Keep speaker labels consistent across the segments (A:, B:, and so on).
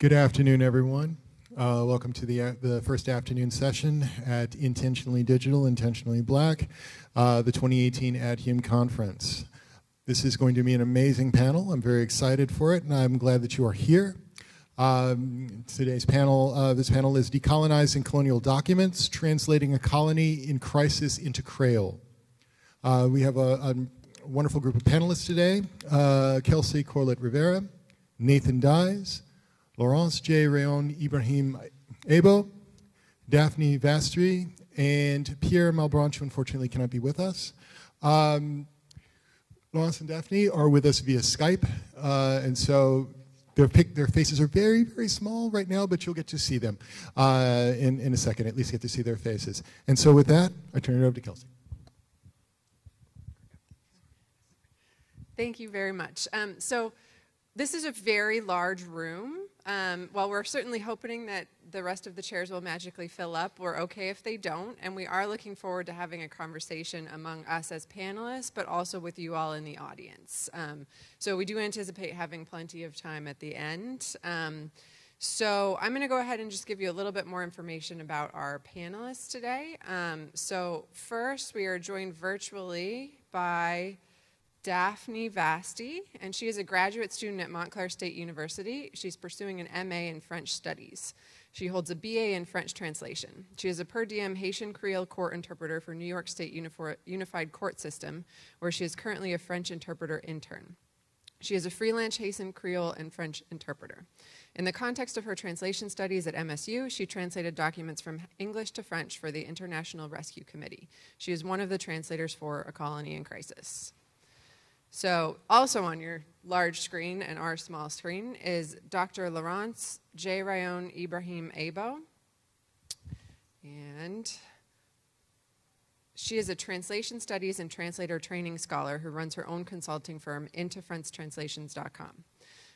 A: Good afternoon, everyone. Welcome to the first afternoon session at Intentionally Digital, Intentionally Black, the 2018 AdHum Conference. This is going to be an amazing panel. I'm very excited for it, and I'm glad that you are here. Today's panel, this panel is Decolonizing Colonial Documents, Translating a Colony in Crisis into Kreyòl. We have a wonderful group of panelists today, Kelsey, Corlett-Rivera, Nathan Dize, Laurence, Jay-Rayon, Ibrahim, Aibo, Daphney, Vastey, and Pierre, Malbranche, who unfortunately cannot be with us. Laurence and Daphney are with us via Skype, and so their faces are very, very small right now, but you'll get to see them in a second, at least get to see their faces. And so with that, I turn it over to Kelsey.
B: Thank you very much. So this is a very large room. While we're certainly hoping that the rest of the chairs will magically fill up, we're okay if they don't, and we are looking forward to having a conversation among us as panelists, but also with you all in the audience. So we do anticipate having plenty of time at the end. So I'm going to go ahead and just give you a little bit more information about our panelists today. So first, we are joined virtually by Daphney Vastey, and she is a graduate student at Montclair State University. She's pursuing an MA in French Studies. She holds a BA in French Translation. She is a per diem Haitian Creole court interpreter for New York State Unified Court System, where she is currently a French interpreter intern. She is a freelance Haitian Creole and French interpreter. In the context of her translation studies at MSU, she translated documents from English to French for the International Rescue Committee. She is one of the translators for A Colony in Crisis. So also on your large screen and our small screen is Dr. Laurence, Jay-Rayon, Ibrahim, Aibo. And she is a translation studies and translator training scholar who runs her own consulting firm, intofrenchtranslations.com.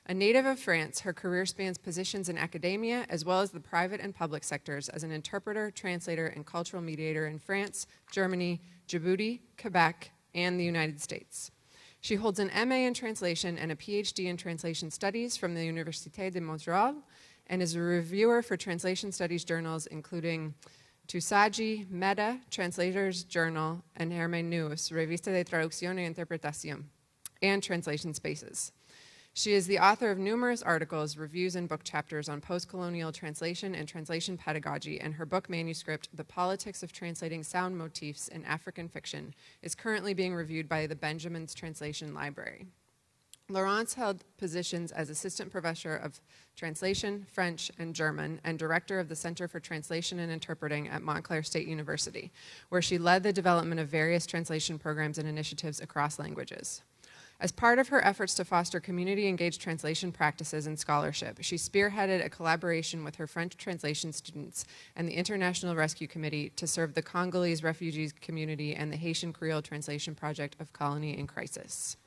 B: A native of France, her career spans positions in academia as well as the private and public sectors as an interpreter, translator, and cultural mediator in France, Germany, Djibouti, Quebec, and the United States. She holds an MA in translation and a PhD in translation studies from the Université de Montréal and is a reviewer for translation studies journals including Tusaji, Meta, Translators Journal, and Hermenus, Revista de Traducción y Interpretación, and Translation Spaces. She is the author of numerous articles, reviews, and book chapters on post-colonial translation and translation pedagogy, and her book manuscript, The Politics of Translating Sound Motifs in African Fiction, is currently being reviewed by the Benjamin's Translation Library. Laurence held positions as Assistant Professor of Translation, French, and German, and Director of the Center for Translation and Interpreting at Montclair State University, where she led the development of various translation programs and initiatives across languages. As part of her efforts to foster community-engaged translation practices and scholarship, she spearheaded a collaboration with her French translation students and the International Rescue Committee to serve the Congolese refugees community and the Haitian Creole translation project of Colony in Crisis.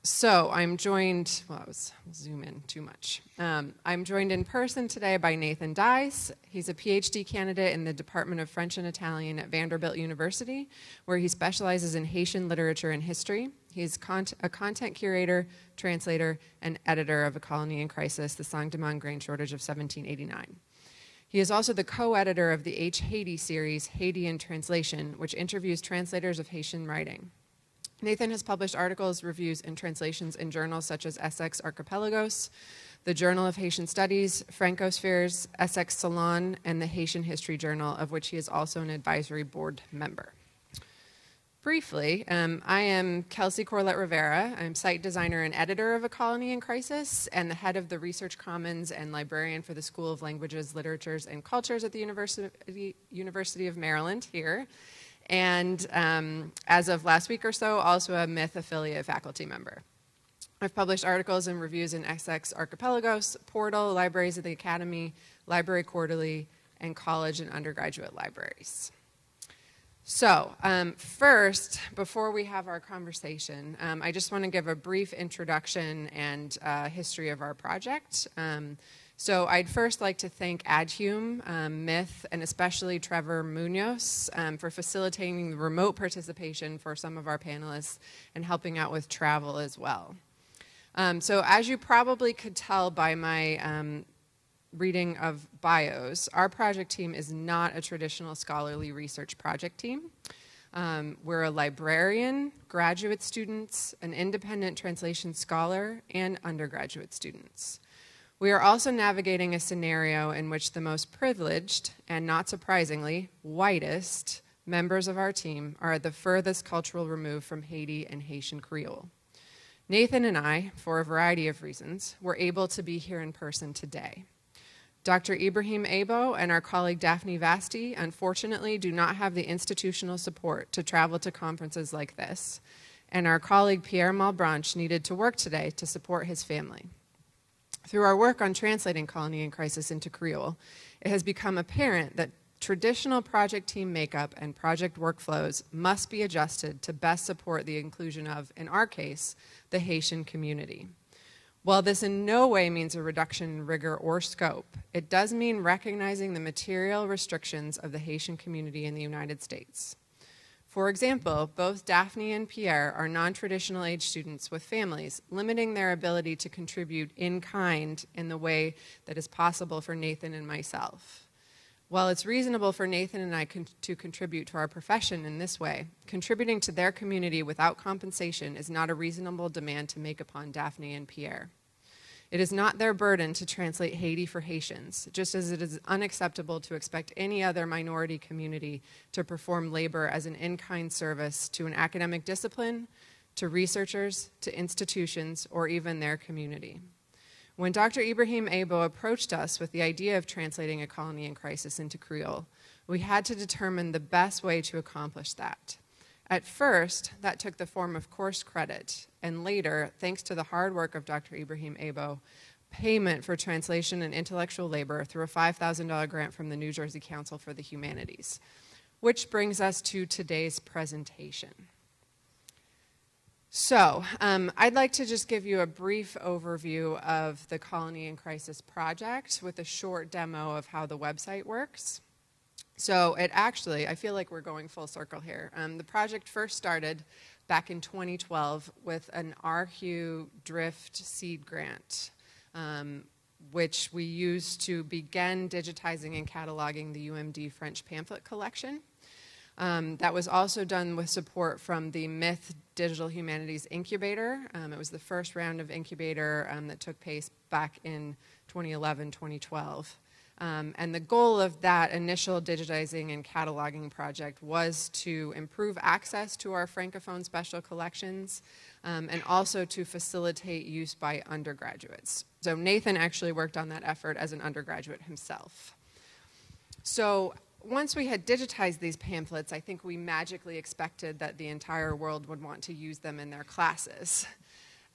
B: So I'm joined, well, I'll zoom in too much. I'm joined in person today by Nathan Dize. He's a PhD candidate in the Department of French and Italian at Vanderbilt University, where he specializes in Haitian literature and history. He's a content curator, translator, and editor of A Colony in Crisis, the Saint-Domingue Grain Shortage of 1789. He is also the co-editor of the H. Haiti series, Haiti in Translation, which interviews translators of Haitian writing. Nathan has published articles, reviews, and translations in journals such as Essex Archipelagos, the Journal of Haitian Studies, Francospheres, Essex Salon, and the Haitian History Journal, of which he is also an advisory board member. Briefly, I am Kelsey Corlett-Rivera. I'm site designer and editor of A Colony in Crisis and the head of the Research Commons and librarian for the School of Languages, Literatures, and Cultures at the University of Maryland here. And as of last week or so, also a Myth affiliate faculty member. I've published articles and reviews in Essex Archipelagos, Portal, Libraries of the Academy, Library Quarterly, and college and undergraduate libraries. So first, before we have our conversation, I just want to give a brief introduction and history of our project. So I'd first like to thank AdHum, Myth, and especially Trevor Munoz for facilitating the remote participation for some of our panelists and helping out with travel as well. So as you probably could tell by my reading of bios, our project team is not a traditional scholarly research project team. We're a librarian, graduate students, an independent translation scholar, and undergraduate students. We are also navigating a scenario in which the most privileged, and not surprisingly, whitest members of our team are at the furthest cultural remove from Haiti and Haitian Kreyòl. Nathan and I, for a variety of reasons, were able to be here in person today. Dr. Ibrahim Aibo and our colleague Daphney Vastey, unfortunately, do not have the institutional support to travel to conferences like this, and our colleague Pierre Malbranche needed to work today to support his family. Through our work on translating Colony in Crisis into Kreyòl, it has become apparent that traditional project team makeup and project workflows must be adjusted to best support the inclusion of, in our case, the Haitian community. While this in no way means a reduction in rigor or scope, it does mean recognizing the material restrictions of the Haitian community in the United States. For example, both Daphney and Pierre are non-traditional age students with families, limiting their ability to contribute in kind in the way that is possible for Nathan and myself. While it's reasonable for Nathan and I to contribute to our profession in this way, contributing to their community without compensation is not a reasonable demand to make upon Daphney and Pierre. It is not their burden to translate Haiti for Haitians, just as it is unacceptable to expect any other minority community to perform labor as an in-kind service to an academic discipline, to researchers, to institutions, or even their community. When Dr. Ibrahim Aibo approached us with the idea of translating A Colony in Crisis into Kreyòl, we had to determine the best way to accomplish that. At first, that took the form of course credit, and later, thanks to the hard work of Dr. Ibrahim Aibo, payment for translation and intellectual labor through a $5,000 grant from the New Jersey Council for the Humanities. Which brings us to today's presentation. So, I'd like to just give you a brief overview of the Colony in Crisis project with a short demo of how the website works. So it actually, I feel like we're going full circle here. The project first started back in 2012 with an RHU Drift seed grant, which we used to begin digitizing and cataloging the UMD French pamphlet collection. That was also done with support from the Myth Digital Humanities Incubator. It was the first round of incubator that took place back in 2011-2012. And the goal of that initial digitizing and cataloging project was to improve access to our Francophone special collections and also to facilitate use by undergraduates. So Nathan actually worked on that effort as an undergraduate himself. So once we had digitized these pamphlets, I think we magically expected that the entire world would want to use them in their classes.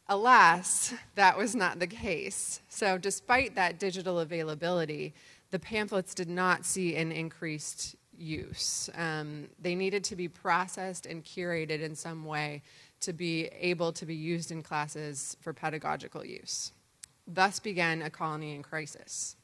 B: Alas, that was not the case. So despite that digital availability, the pamphlets did not see an increased use. They needed to be processed and curated in some way to be able to be used in classes for pedagogical use. Thus began A Colony in Crisis.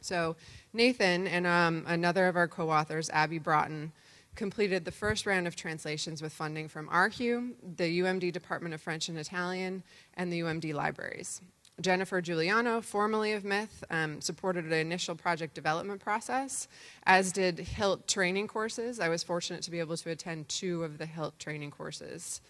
B: So Nathan and another of our co-authors, Abby Broughton, completed the first round of translations with funding from RHU, the UMD Department of French and Italian, and the UMD libraries. Jennifer Giuliano, formerly of Myth, supported the initial project development process, as did HILT training courses. I was fortunate to be able to attend 2 of the HILT training courses.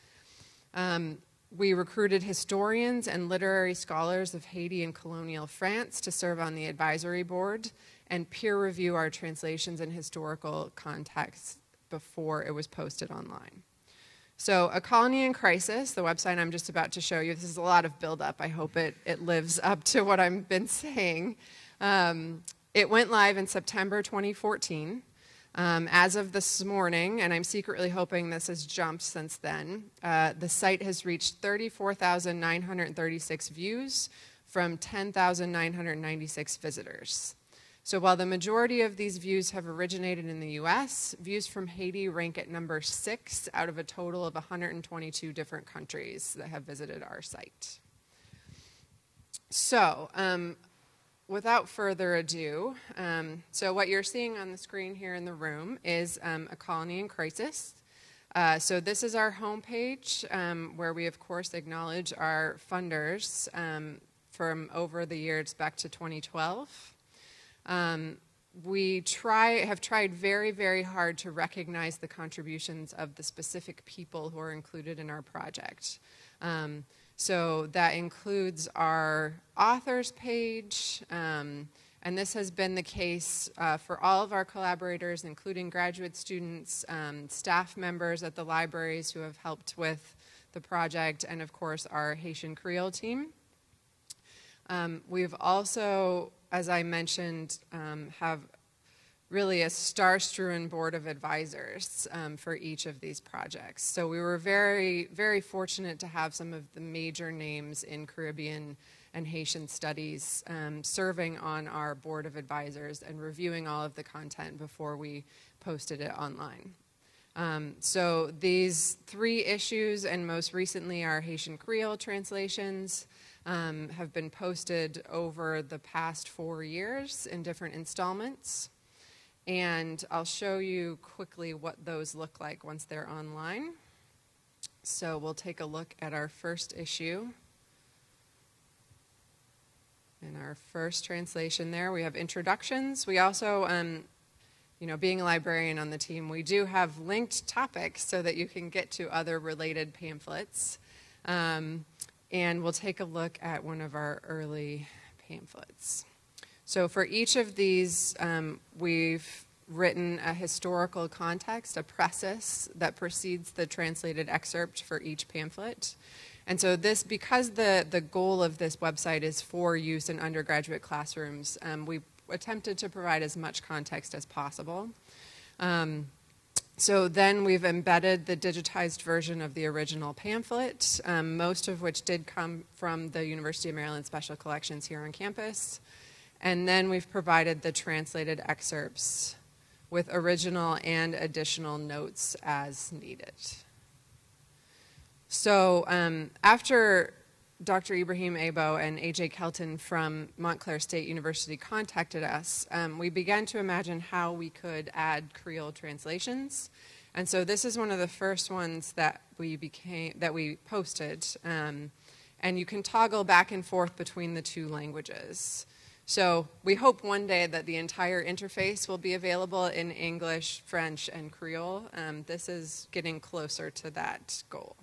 B: We recruited historians and literary scholars of Haiti and colonial France to serve on the advisory board and peer review our translations and historical context before it was posted online. So A Colony in Crisis, the website I'm just about to show you, this is a lot of buildup. I hope it lives up to what I've been saying. It went live in September 2014. As of this morning, and I'm secretly hoping this has jumped since then, the site has reached 34,936 views from 10,996 visitors. So while the majority of these views have originated in the US, views from Haiti rank at number 6 out of a total of 122 different countries that have visited our site. So, without further ado, so what you're seeing on the screen here in the room is A Colony in Crisis. So this is our homepage where we, of course, acknowledge our funders from over the years back to 2012. We have tried very, very hard to recognize the contributions of the specific people who are included in our project. So that includes our authors page, and this has been the case for all of our collaborators, including graduate students, staff members at the libraries who have helped with the project, and of course our Haitian Kreyòl team. We've also, as I mentioned, have really a star-strewn board of advisors for each of these projects. So we were very, very fortunate to have some of the major names in Caribbean and Haitian studies serving on our board of advisors and reviewing all of the content before we posted it online. So these 3 issues, and most recently our Haitian Kreyòl translations, have been posted over the past 4 years in different installments. And I'll show you quickly what those look like once they're online. So we'll take a look at our first issue. In our first translation there, we have introductions. We also, you know, being a librarian on the team, we do have linked topics so that you can get to other related pamphlets. And we'll take a look at one of our early pamphlets. So for each of these, we've written a historical context, a preface that precedes the translated excerpt for each pamphlet. And so this, because the goal of this website is for use in undergraduate classrooms, we attempted to provide as much context as possible. So then we've embedded the digitized version of the original pamphlet, most of which did come from the University of Maryland Special Collections here on campus. And then we've provided the translated excerpts with original and additional notes as needed. So after Dr. Ibrahim Aibo and A.J. Kelton from Montclair State University contacted us, we began to imagine how we could add Kreyòl translations. And so this is one of the first ones that we posted. And you can toggle back and forth between the 2 languages. So we hope one day that the entire interface will be available in English, French, and Kreyòl. This is getting closer to that goal.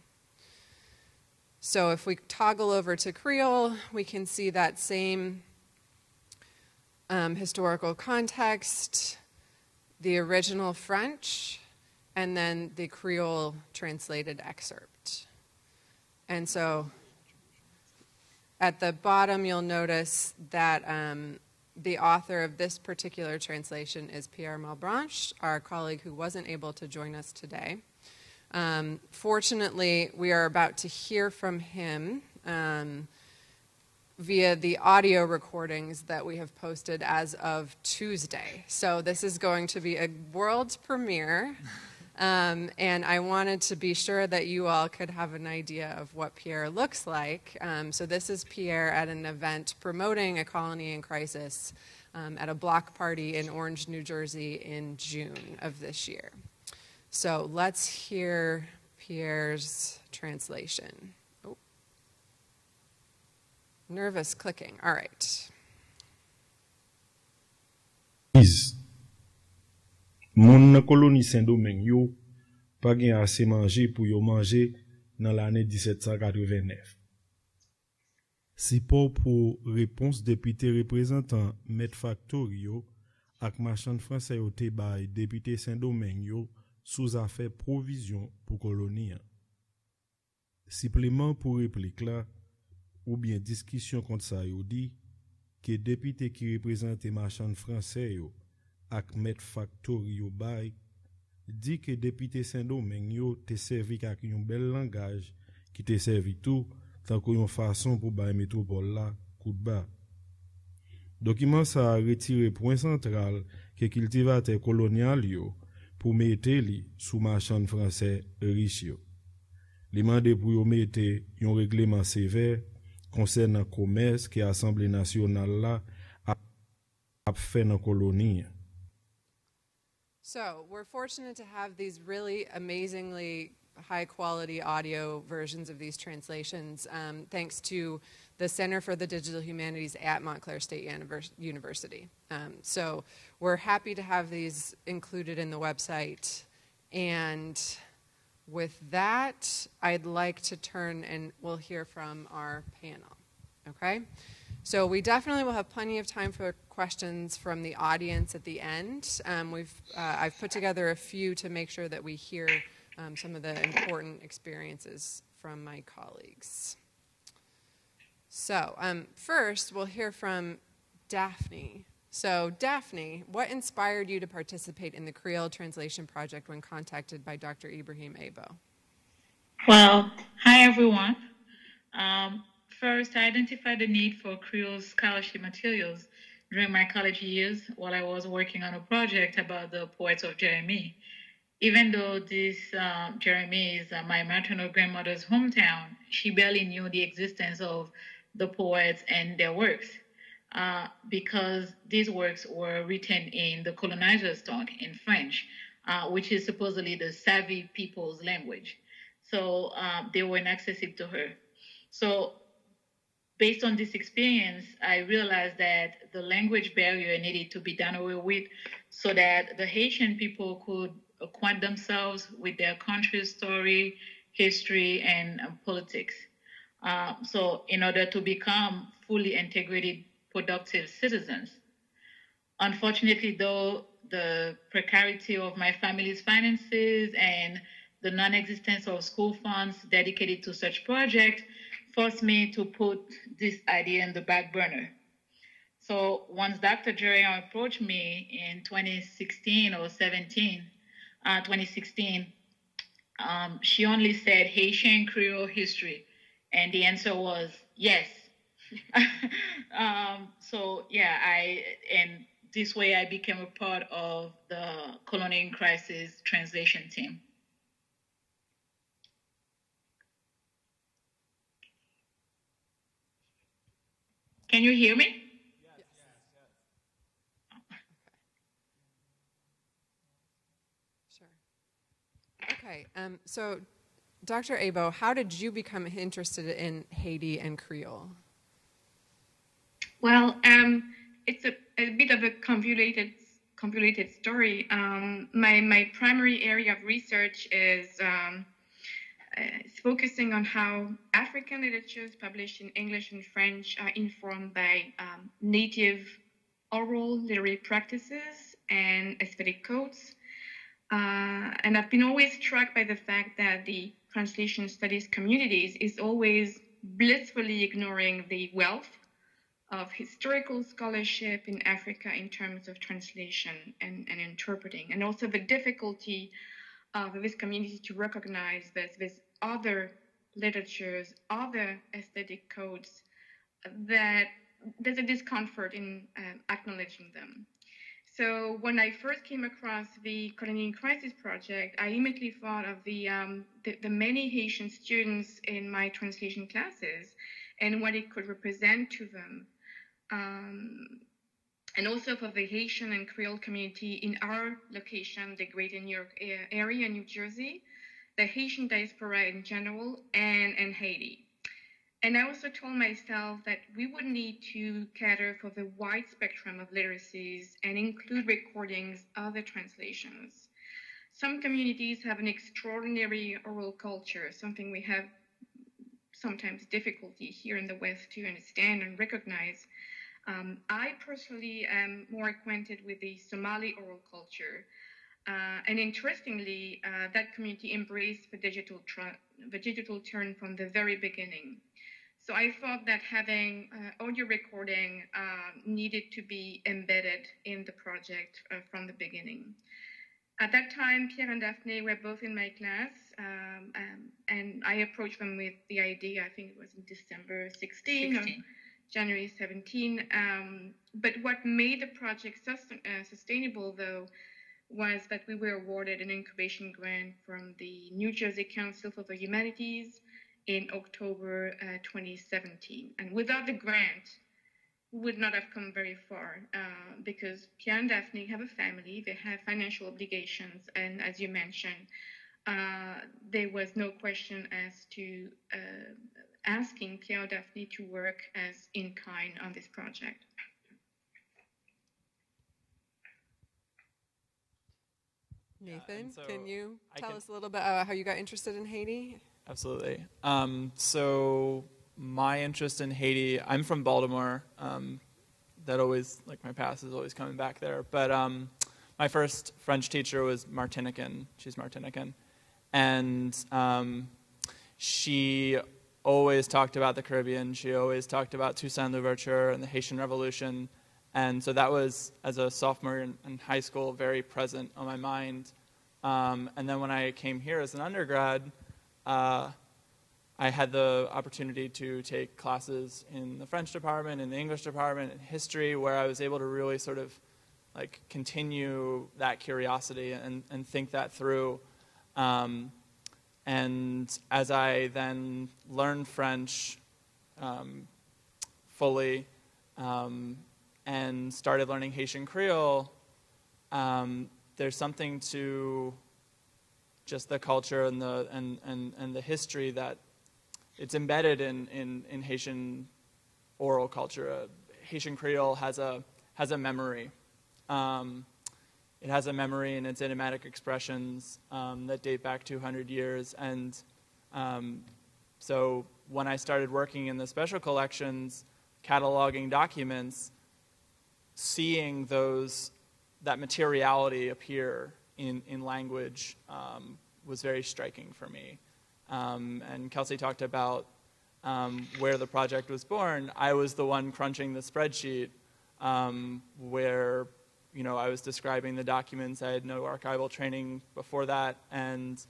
B: So if we toggle over to Kreyòl, we can see that same historical context, the original French, and then the Kreyòl translated excerpt. And so at the bottom, you'll notice that the author of this particular translation is Pierre Malbranche, our colleague who wasn't able to join us today. Fortunately, we are about to hear from him via the audio recordings that we have posted as of Tuesday. So this is going to be a world premiere. And I wanted to be sure that you all could have an idea of what Pierre looks like. So this is Pierre at an event promoting a colony in crisis at a block party in Orange, New Jersey in June of this year. So let's hear Pierre's translation. Oh. Nervous clicking. All right.
C: Dize, moun nan koloni Saint-Domingue yo pa gen ase manje pou yo manje nan l'année 1789. Si pou réponse député représentant Met Factory yo ak marchand français yo te bay député Saint-Domingue yo sous affaire provision pour colonie. Supplément pour réplique là, ou bien discussion contre ça yo dit, que député qui représente marchand français yo ak Met Factory yo bay, dit que député Saint-Domingue yo te servi avec un bel langage qui te servi tout tant qu'on façon pour bay métropole là coup de bas. Document ça a retiré point central que cultivateur colonial yo pour mettre li sous marchand français riche yo. Li mande pour yo mettre un règlement sévère concernant commerce que Assemblée nationale là a fait dans colonie.
B: So we're fortunate to have these really amazingly high quality audio versions of these translations, thanks to the Center for the Digital Humanities at Montclair State University. So we're happy to have these included in the website. And with that, I'd like to turn and we'll hear from our panel, okay? So we definitely will have plenty of time for questions from the audience at the end. I've put together a few to make sure that we hear some of the important experiences from my colleagues. So first, we'll hear from Daphney. So Daphney, what inspired you to participate in the Kreyòl translation project when contacted by Dr. Ibrahim Aibo?
D: Well, hi everyone. First, I identified the need for Kreyòl scholarship materials during my college years while I was working on a project about the poets of Jérémie. Even though this Jérémie is my maternal grandmother's hometown, she barely knew the existence of the poets and their works because these works were written in the colonizer's tongue, in French, which is supposedly the savvy people's language. So they were inaccessible to her. So based on this experience, I realized that the language barrier needed to be done away with so that the Haitian people could acquaint themselves with their country's story, history, and politics. So in order to become fully integrated, productive citizens. Unfortunately, though, the precarity of my family's finances and the non-existence of school funds dedicated to such projects forced me to put this idea in the back burner. So once Dr. Jay-Rayon approached me in 2016 or 2016, she only said Haitian Creole history, and the answer was yes. So yeah, and this way I became a part of the Colonial Crisis translation team. Can you hear me?
B: Yes. Sure. Okay, so Dr. Aibo, how did you become interested in Haiti and Creole?
E: Well, it's a bit of a convoluted story. My primary area of research is focusing on how African literatures published in English and French are informed by native oral literary practices and aesthetic codes. And I've been always struck by the fact that the translation studies communities is always blissfully ignoring the wealth of historical scholarship in Africa in terms of translation and interpreting, and also the difficulty of this community to recognize this other literatures, other aesthetic codes, that there's a discomfort in acknowledging them. So when I first came across the Colonial Crisis project, I immediately thought of the many Haitian students in my translation classes and what it could represent to them. And also for the Haitian and Creole community in our location, the Greater New York area, New Jersey, the Haitian diaspora in general, and Haiti. And I also told myself that we would need to cater for the wide spectrum of literacies and include recordings of the translations. Some communities have an extraordinary oral culture, something we have sometimes difficulty here in the West to understand and recognize. I personally am more acquainted with the Somali oral culture. And interestingly, that community embraced the digital turn from the very beginning. So I thought that having audio recording needed to be embedded in the project from the beginning. At that time, Pierre and Daphney were both in my class, and I approached them with the idea, I think it was in December 16. Or January 17. But what made the project sustainable, though, was that we were awarded an incubation grant from the New Jersey Council for the Humanities in October 2017. And without the grant, would not have come very far because Pierre and Daphney have a family, they have financial obligations, and as you mentioned, there was no question as to asking Pierre or Daphney to work as in kind on this project.
B: Nathan, can you tell us a little bit about how you got interested in Haiti?
F: Absolutely. So my interest in Haiti, I'm from Baltimore. That always, like my past is always coming back there. But my first French teacher was Martinican. She's Martinican. And she always talked about the Caribbean. She always talked about Toussaint Louverture and the Haitian Revolution. And so that was, as a sophomore in high school, very present on my mind. And then when I came here as an undergrad, I had the opportunity to take classes in the French department, in the English department, in history, where I was able to really sort of like continue that curiosity and think that through. And as I then learned French fully and started learning Haitian Kreyòl, there's something to just the culture and the history that it's embedded in Haitian oral culture. Haitian Kreyòl has a memory. It has a memory in its idiomatic expressions that date back 200 years. And so when I started working in the special collections, cataloging documents, seeing that materiality appear in language was very striking for me. And Kelsey talked about where the project was born. I was the one crunching the spreadsheet where I was describing the documents. I had no archival training before that, and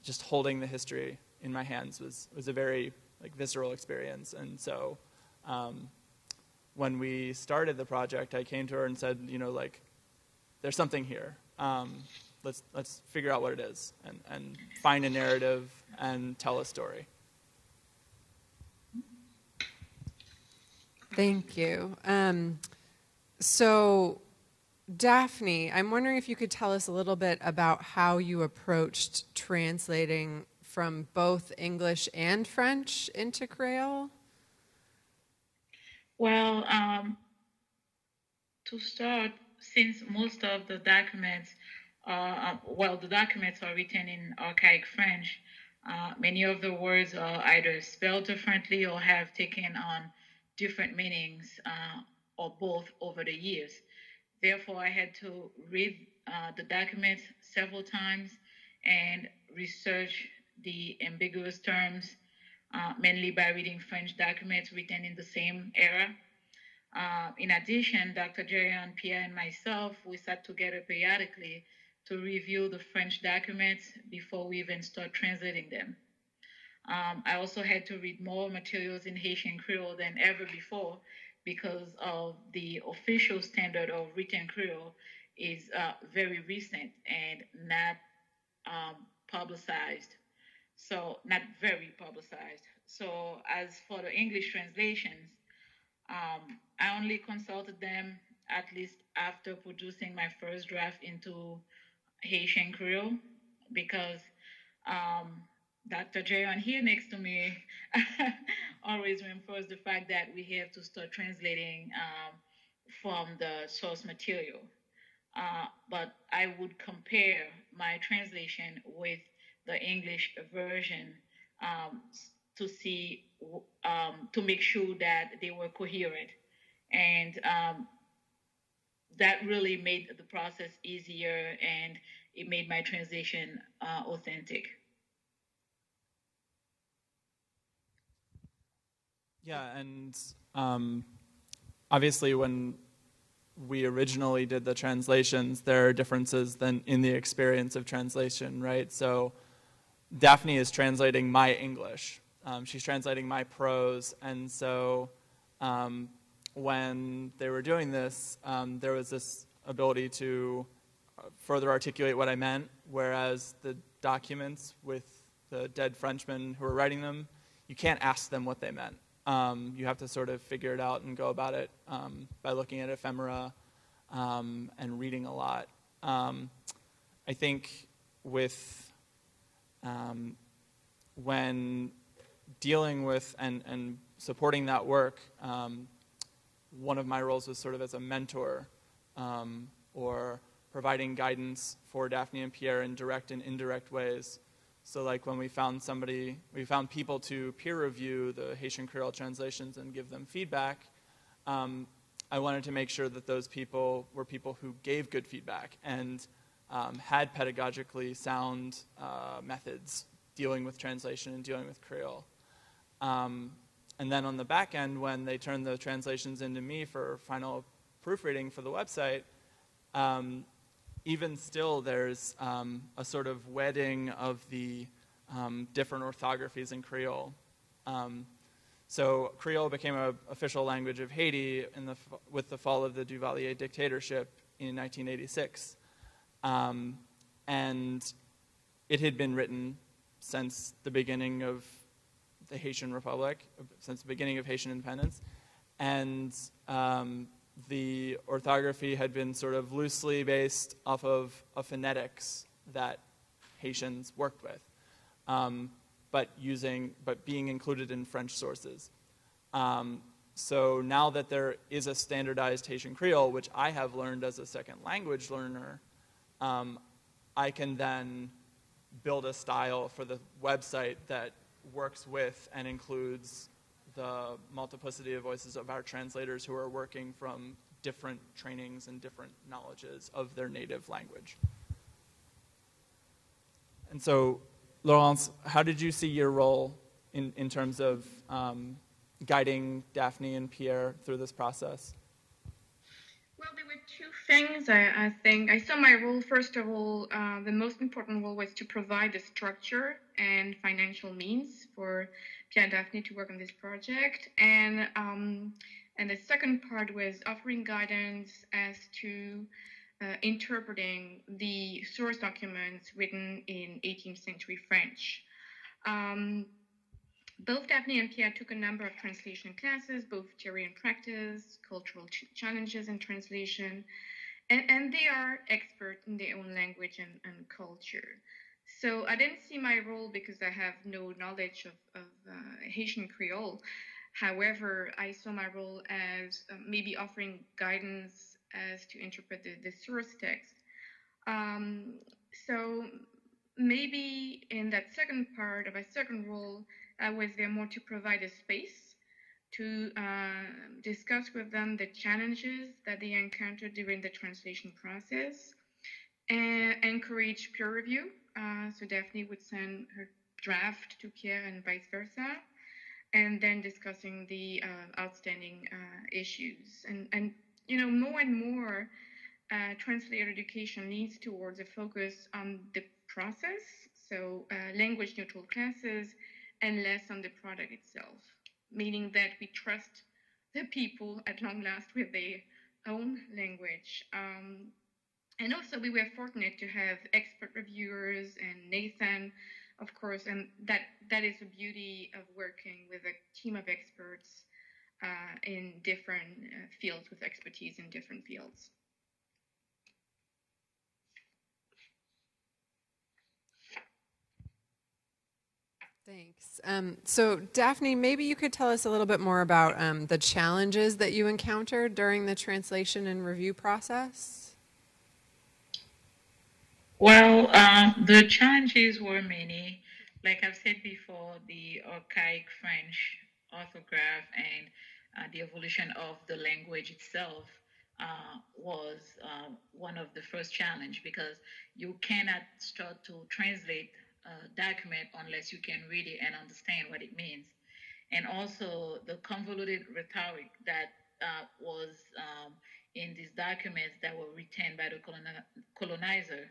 F: just holding the history in my hands was a very visceral experience. And so when we started the project, I came to her and said, there's something here. Let's figure out what it is and find a narrative and tell a story.
B: Thank you. So Daphney, I'm wondering if you could tell us a little bit about how you approached translating from both English and French into Kreyòl.
D: Well, to start, since most of the documents the documents are written in archaic French, many of the words are either spelled differently or have taken on different meanings or both over the years. Therefore, I had to read the documents several times and research the ambiguous terms, mainly by reading French documents written in the same era. In addition, Dr. Jay-Rayon, Pierre, and myself, we sat together periodically to review the French documents before we even start translating them. I also had to read more materials in Haitian Kreyòl than ever before because of the official standard of written Kreyòl is very recent and not publicized. So not very publicized. So as for the English translations, I only consulted them at least after producing my first draft into Haitian Kreyòl because Dr. Jay-Rayon here next to me always reinforced the fact that we have to start translating from the source material. But I would compare my translation with the English version to see, to make sure that they were coherent. And that really made the process easier, and it made my translation authentic.
F: Yeah, and obviously when we originally did the translations, there are differences then in the experience of translation, right? So Daphney is translating my English. She's translating my prose, and so when they were doing this, there was this ability to further articulate what I meant, whereas the documents with the dead Frenchmen who were writing them, you can't ask them what they meant. You have to sort of figure it out and go about it by looking at ephemera and reading a lot. I think with when dealing with and supporting that work, one of my roles was sort of as a mentor or providing guidance for Daphney and Pierre in direct and indirect ways. So like when we found people to peer review the Haitian Creole translations and give them feedback, I wanted to make sure that those people were people who gave good feedback and had pedagogically sound methods dealing with translation and dealing with Creole. And then on the back end, when they turned the translations into me for final proofreading for the website, even still there's a sort of wedding of the different orthographies in Creole. So Creole became an official language of Haiti with the fall of the Duvalier dictatorship in 1986. And it had been written since the beginning of the Haitian Republic, since the beginning of Haitian independence. And the orthography had been sort of loosely based off of a phonetics that Haitians worked with, but being included in French sources. So now that there is a standardized Haitian Creole, which I have learned as a second language learner, I can then build a style for the website that works with and includes the multiplicity of voices of our translators who are working from different trainings and different knowledges of their native language. And so, Laurence, how did you see your role in terms of guiding Daphney and Pierre through this process?
E: Well, there were two things I think. I saw my role, first of all, the most important role was to provide the structure and financial means for Pierre and Daphney to work on this project. And the second part was offering guidance as to interpreting the source documents written in 18th century French. Both Daphney and Pierre took a number of translation classes, both theory and practice, cultural challenges in translation, and they are expert in their own language and culture. So I didn't see my role because I have no knowledge of Haitian Creole. However, I saw my role as maybe offering guidance as to interpret the source text. So maybe in that second part of my second role, I was there more to provide a space to discuss with them the challenges that they encountered during the translation process and encourage peer review. So Daphney would send her draft to Pierre and vice versa, and then discussing the outstanding issues. And you know, more and more translator education leads towards a focus on the process, so language neutral classes, and less on the product itself, meaning that we trust the people at long last with their own language. And also we were fortunate to have expert reviewers and Nathan, of course, and that is the beauty of working with a team of experts in different fields with expertise in different fields.
B: Thanks. So Daphney, maybe you could tell us a little bit more about the challenges that you encountered during the translation and review process.
D: Well, the challenges were many. Like I've said before, the archaic French orthograph and the evolution of the language itself was one of the first challenge, because you cannot start to translate document unless you can read it and understand what it means. And also the convoluted rhetoric that was in these documents that were written by the colonizer.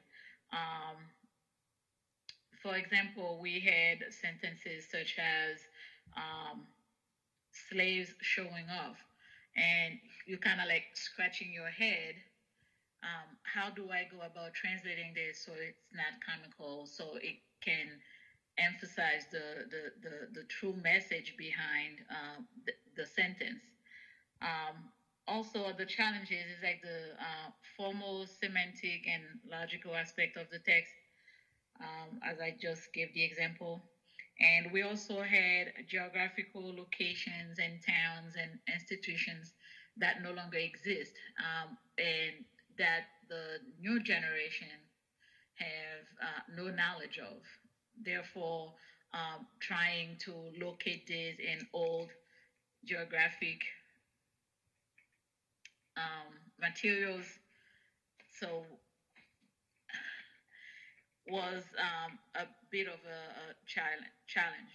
D: For example, we had sentences such as slaves showing off, and you're kind of like scratching your head. How do I go about translating this so it's not comical, so it can emphasize the true message behind the sentence. Also, the challenges is like the formal, semantic, and logical aspect of the text, as I just gave the example. And we also had geographical locations and towns and institutions that no longer exist, and that the new generation have no knowledge of. Therefore, trying to locate these in old geographic materials, so was a bit of a challenge.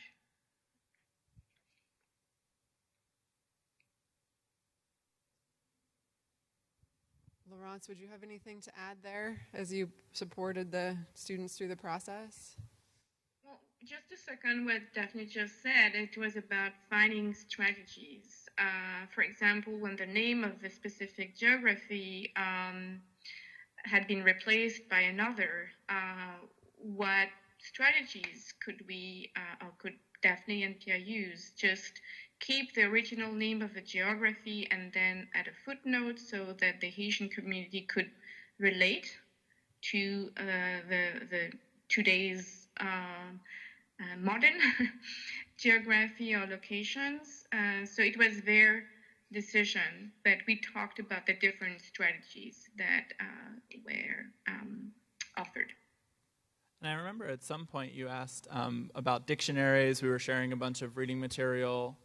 B: Laurence, would you have anything to add there as you supported the students through the process?
E: Well, just to second what Daphney just said, it was about finding strategies. For example, when the name of a specific geography had been replaced by another, what strategies could we, or could Daphney and Pierre use? Just keep the original name of a geography and then add a footnote so that the Haitian community could relate to the today's modern geography or locations. So it was their decision, but we talked about the different strategies that were offered.
F: And I remember at some point you asked about dictionaries. We were sharing a bunch of reading material.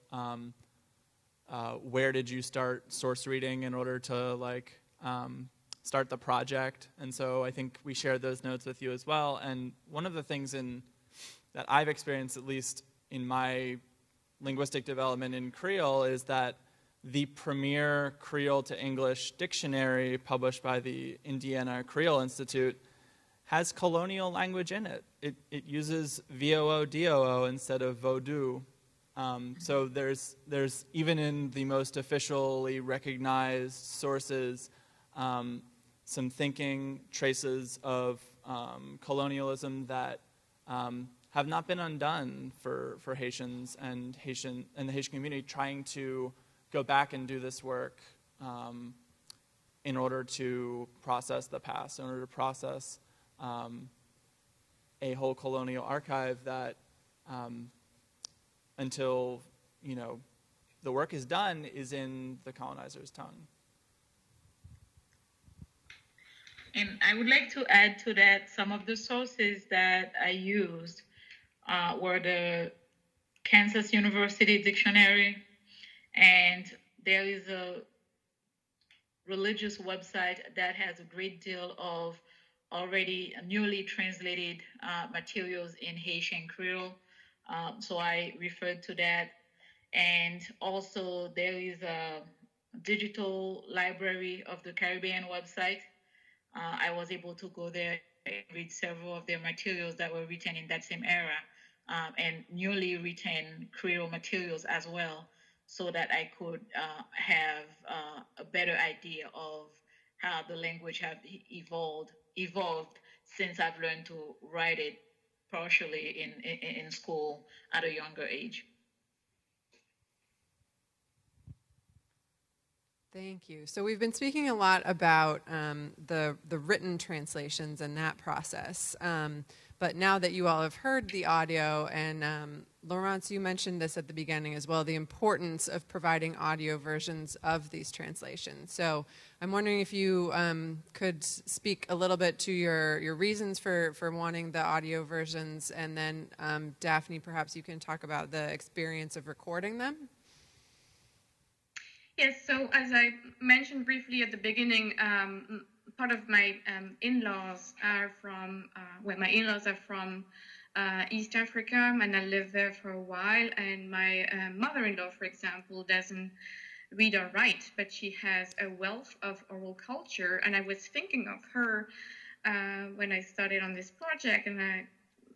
F: Where did you start source reading in order to start the project? And so I think we shared those notes with you as well. And one of the things that I've experienced, at least in my linguistic development in Kreyòl, is that the premier Kreyòl to English dictionary published by the Indiana Kreyòl Institute has colonial language in it. It uses VOO-DOO instead of Vodou. So there's even in the most officially recognized sources some thinking, traces of colonialism that have not been undone for Haitians and the Haitian community trying to go back and do this work in order to process the past, in order to process a whole colonial archive that until the work is done is in the colonizer's tongue.
D: And I would like to add to that some of the sources that I used were the Kansas University Dictionary, and there is a religious website that has a great deal of already newly translated materials in Haitian Creole. So I referred to that. And also there is a digital library of the Caribbean website. I was able to go there and read several of their materials that were written in that same era, and newly written Creole materials as well, so that I could have a better idea of how the language have evolved since I've learned to write it partially in school at a younger age.
B: Thank you. So we've been speaking a lot about the written translations and that process. But now that you all have heard the audio, and Laurence, you mentioned this at the beginning as well, the importance of providing audio versions of these translations. So I'm wondering if you could speak a little bit to your reasons for wanting the audio versions, and then Daphney, perhaps you can talk about the experience of recording them.
E: Yes, so as I mentioned briefly at the beginning, part of my in-laws are from, my in-laws are from East Africa, and I lived there for a while, and my mother-in-law, for example, doesn't read or write, but she has a wealth of oral culture, and I was thinking of her when I started on this project, and I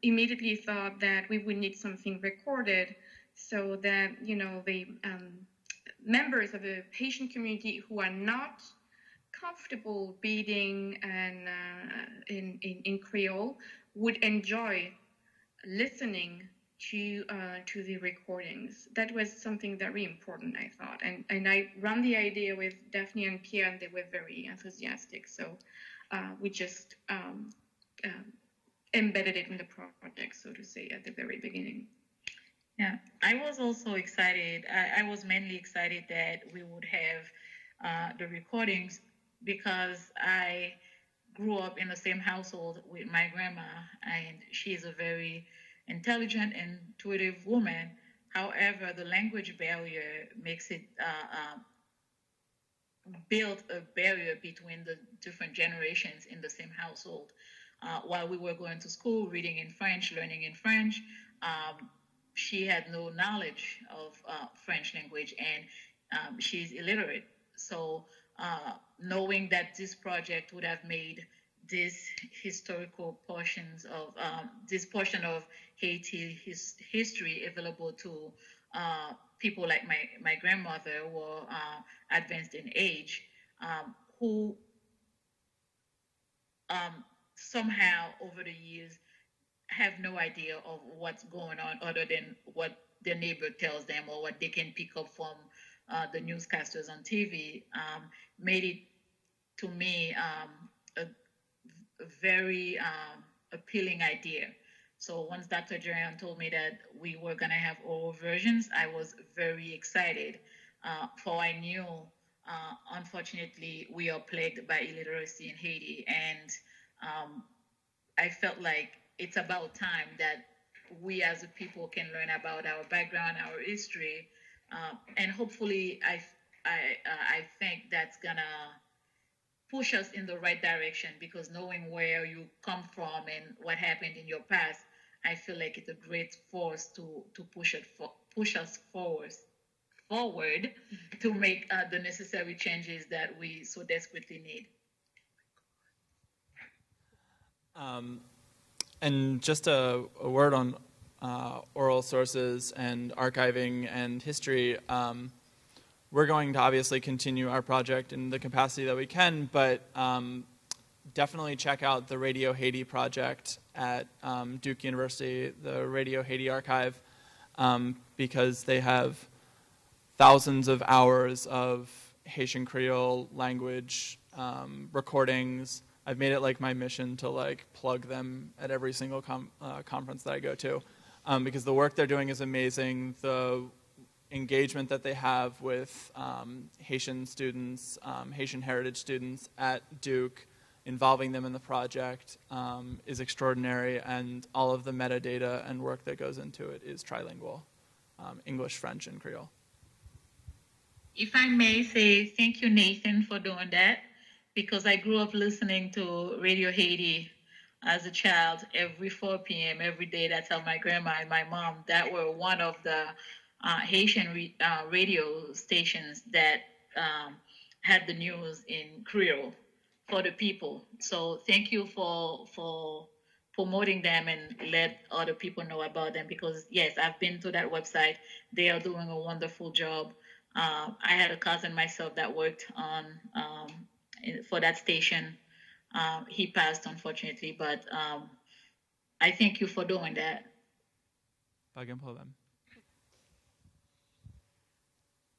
E: immediately thought that we would need something recorded so that, the members of the Haitian community who are not comfortable reading and in Creole would enjoy listening to the recordings. That was something very important, I thought. And I ran the idea with Daphney and Pierre, and they were very enthusiastic. So we just embedded it in the project, so to say, at the very beginning.
D: Yeah, I was also excited. I was mainly excited that we would have the recordings because I grew up in the same household with my grandma, and she is a very intelligent and intuitive woman. However, the language barrier makes it build a barrier between the different generations in the same household. While we were going to school, reading in French, learning in French, she had no knowledge of French language, and she's illiterate. So knowing that this project would have made this historical portions of this portion of Haiti history available to people like my grandmother, who are advanced in age, who somehow over the years have no idea of what's going on other than what their neighbor tells them or what they can pick up from the newscasters on TV, made it to me a very appealing idea. So once Dr. Jay-Rayon told me that we were going to have oral versions, I was very excited. For I knew, unfortunately, we are plagued by illiteracy in Haiti, and I felt like it's about time that we as a people can learn about our background, our history, and hopefully I think that's gonna push us in the right direction, because knowing where you come from and what happened in your past, I feel like it's a great force to push us forward to make the necessary changes that we so desperately need.
F: And just a word on oral sources and archiving and history. We're going to obviously continue our project in the capacity that we can, but definitely check out the Radio Haiti project at Duke University, the Radio Haiti Archive, because they have thousands of hours of Haitian Creole language recordings. I've made it like my mission to like plug them at every single conference that I go to, because the work they're doing is amazing. The engagement that they have with Haitian students, Haitian heritage students at Duke, involving them in the project is extraordinary, and all of the metadata and work that goes into it is trilingual, English, French, and Creole.
D: If I may say thank you, Nathan, for doing that, because I grew up listening to Radio Haiti as a child every 4 p.m. every day. That's how my grandma and my mom, that were one of the Haitian radio stations that had the news in Creole for the people. So thank you for promoting them and let other people know about them, because yes, I've been to that website. They are doing a wonderful job. I had a cousin myself that worked on for that station. He passed, unfortunately, but I thank you for doing that.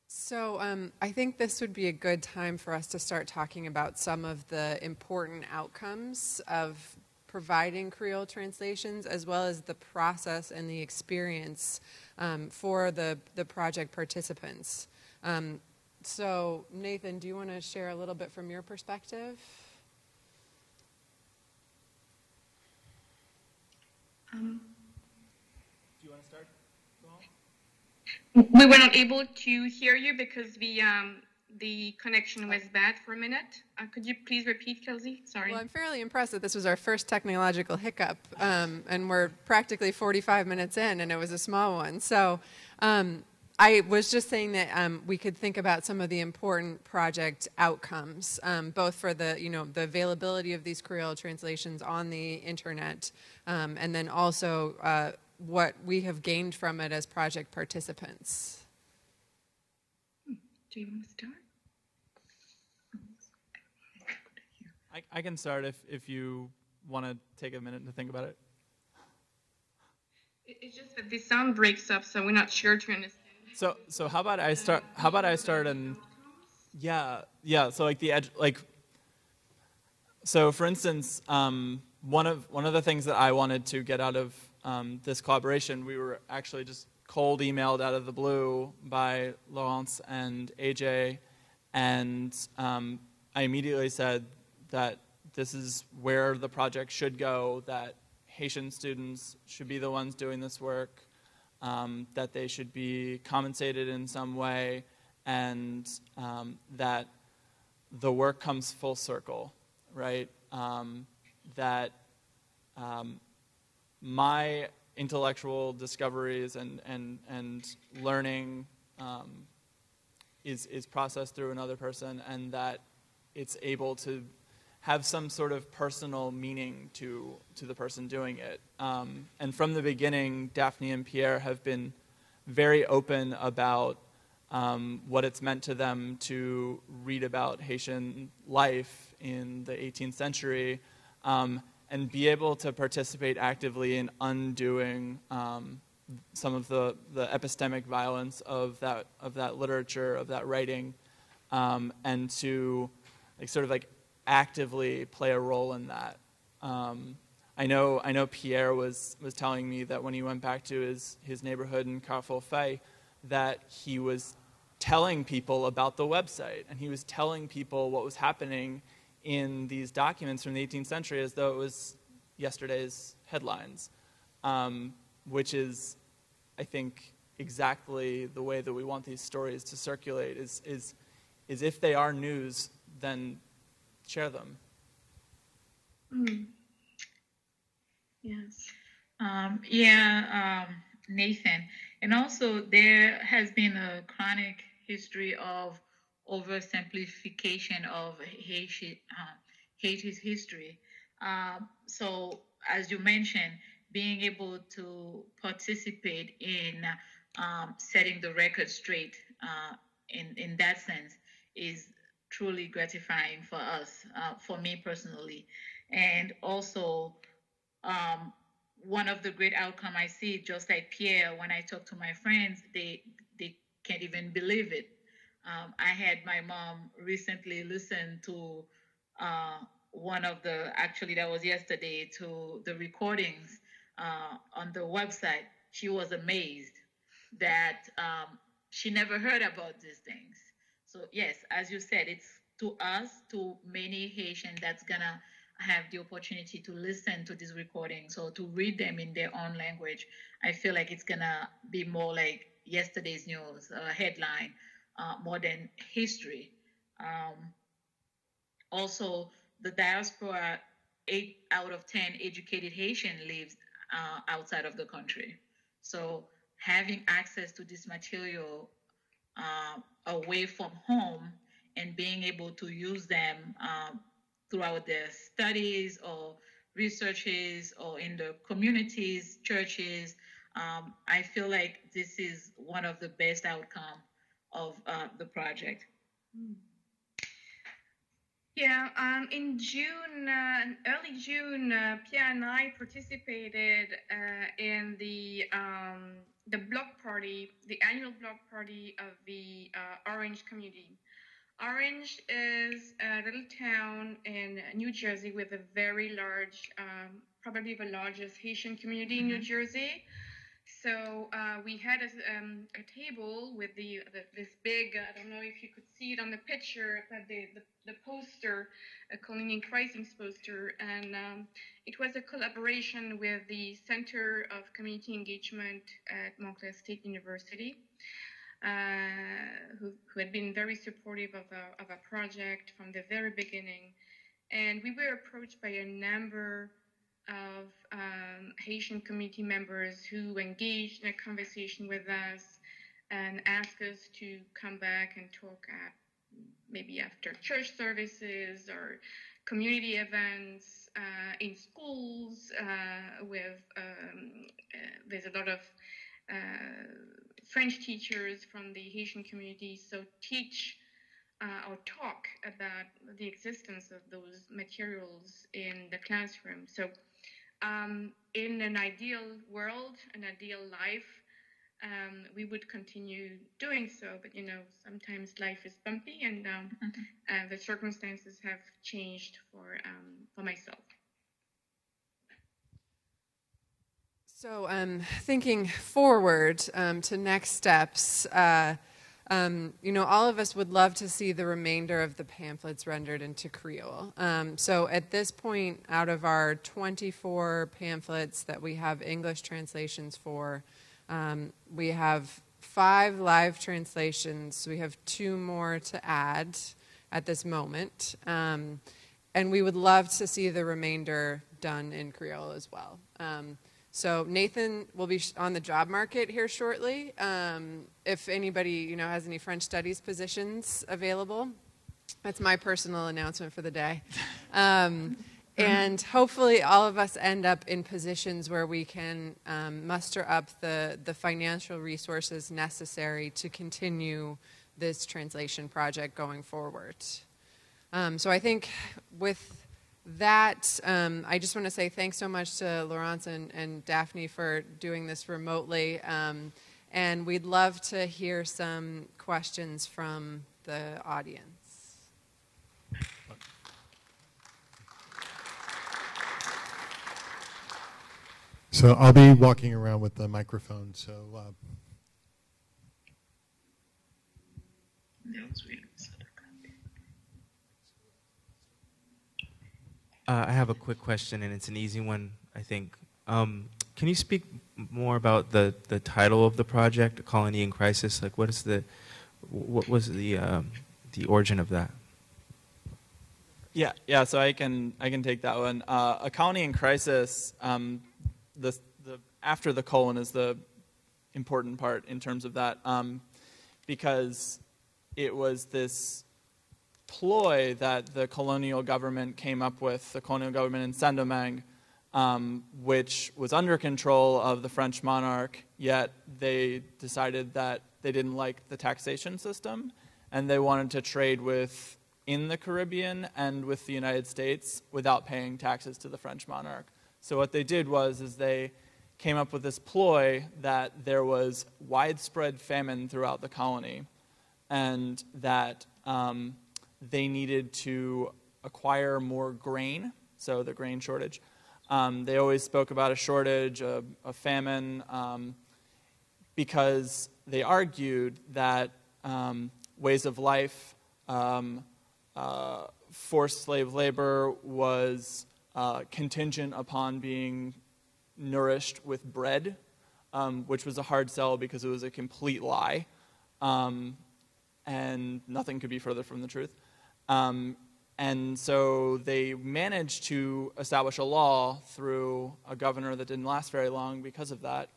B: So I think this would be a good time for us to start talking about some of the important outcomes of providing Creole translations, as well as the process and the experience for the project participants. So Nathan, do you want to share a little bit from your perspective?
F: Do you want to start?
E: We were not able to hear you because the connection was bad for a minute. Could you please repeat, Kelsey? Sorry.
B: Well, I'm fairly impressed that this was our first technological hiccup, and we're practically 45 minutes in, and it was a small one. So I was just saying that we could think about some of the important project outcomes, both for the the availability of these Creole translations on the internet, and then also what we have gained from it as project participants.
E: Do you want to start?
F: I can start if you want to take a minute to think about it.
E: that the sound breaks up, so we're not sure to understand.
F: So how about I start and yeah. So like the edge, like. So for instance, one of the things that I wanted to get out of this collaboration, we were actually just cold emailed out of the blue by Laurence and AJ, and I immediately said that this is where the project should go, that Haitian students should be the ones doing this work, that they should be compensated in some way, and that the work comes full circle, right? That my intellectual discoveries and learning is processed through another person, and that it's able to have some sort of personal meaning to the person doing it. And from the beginning, Daphney and Pierre have been very open about what it's meant to them to read about Haitian life in the 18th century, and be able to participate actively in undoing some of the epistemic violence of that literature, of that writing, and to sort of actively play a role in that. I know Pierre was telling me that when he went back to his neighborhood in Carrefour-Fay, that he was telling people about the website, and he was telling people what was happening in these documents from the 18th century as though it was yesterday's headlines, which is, I think, exactly the way that we want these stories to circulate, is if they are news, then share them.
E: Yes.
D: Nathan. And also there has been a chronic history of oversimplification of Haiti's history. So as you mentioned, being able to participate in setting the record straight in that sense is truly gratifying for us, for me personally. And also, one of the great outcomes I see, just like Pierre, when I talk to my friends, they can't even believe it. I had my mom recently listen to one of actually that was yesterday, to the recordings on the website. She was amazed that she never heard about these things. So yes, as you said, it's to us, to many Haitians that's gonna have the opportunity to listen to these recordings or to read them in their own language. I feel like it's gonna be more like yesterday's news headline, more than history. Also, the diaspora, 8 out of 10 educated Haitian lives outside of the country. So having access to this material away from home and being able to use them throughout their studies or researches or in the communities, churches, I feel like this is one of the best outcomes of the project.
E: Yeah, in June, early June, Pierre and I participated in the block party, the annual block party of the Orange community. Orange is a little town in New Jersey with a very large, probably the largest Haitian community in New Jersey. So we had a table with this big, I don't know if you could see it on the picture, but the poster, a Colonial Crisis poster, and it was a collaboration with the Center of Community Engagement at Montclair State University, who had been very supportive of a project from the very beginning. And we were approached by a number of Haitian community members who engaged in a conversation with us and asked us to come back and talk maybe after church services or community events in schools there's a lot of French teachers from the Haitian community, so teach or talk about the existence of those materials in the classroom. So In an ideal world, an ideal life, we would continue doing so, but you know, sometimes life is bumpy, and the circumstances have changed for myself.
B: So thinking forward to next steps, you know, all of us would love to see the remainder of the pamphlets rendered into Kreyòl. So at this point, out of our 24 pamphlets that we have English translations for, we have 5 live translations. We have 2 more to add at this moment. And we would love to see the remainder done in Kreyòl as well. So Nathan will be on the job market here shortly. If anybody, you know, has any French studies positions available, that's my personal announcement for the day. And hopefully all of us end up in positions where we can muster up the financial resources necessary to continue this translation project going forward. So I think with that, I just want to say thanks so much to Laurence and Daphney for doing this remotely. And we'd love to hear some questions from the audience.
A: So I'll be walking around with the microphone, so...
G: I have a quick question, and it's an easy one, I think. Can you speak more about the title of the project, Colony in Crisis? Like, what was the origin of that?
F: Yeah. So I can take that one. A colony in crisis. After the colon is the important part in terms of that, because it was this ploy that the colonial government came up with, the colonial government in Saint-Domingue, which was under control of the French monarch, yet they decided that they didn't like the taxation system, and they wanted to trade in the Caribbean and with the United States without paying taxes to the French monarch. So what they did was they came up with this ploy that there was widespread famine throughout the colony, and that they needed to acquire more grain, so the grain shortage. They always spoke about a shortage, a famine, because they argued that ways of life, forced slave labor was contingent upon being nourished with bread, which was a hard sell because it was a complete lie, and nothing could be further from the truth. And so they managed to establish a law through a governor that didn't last very long because of that,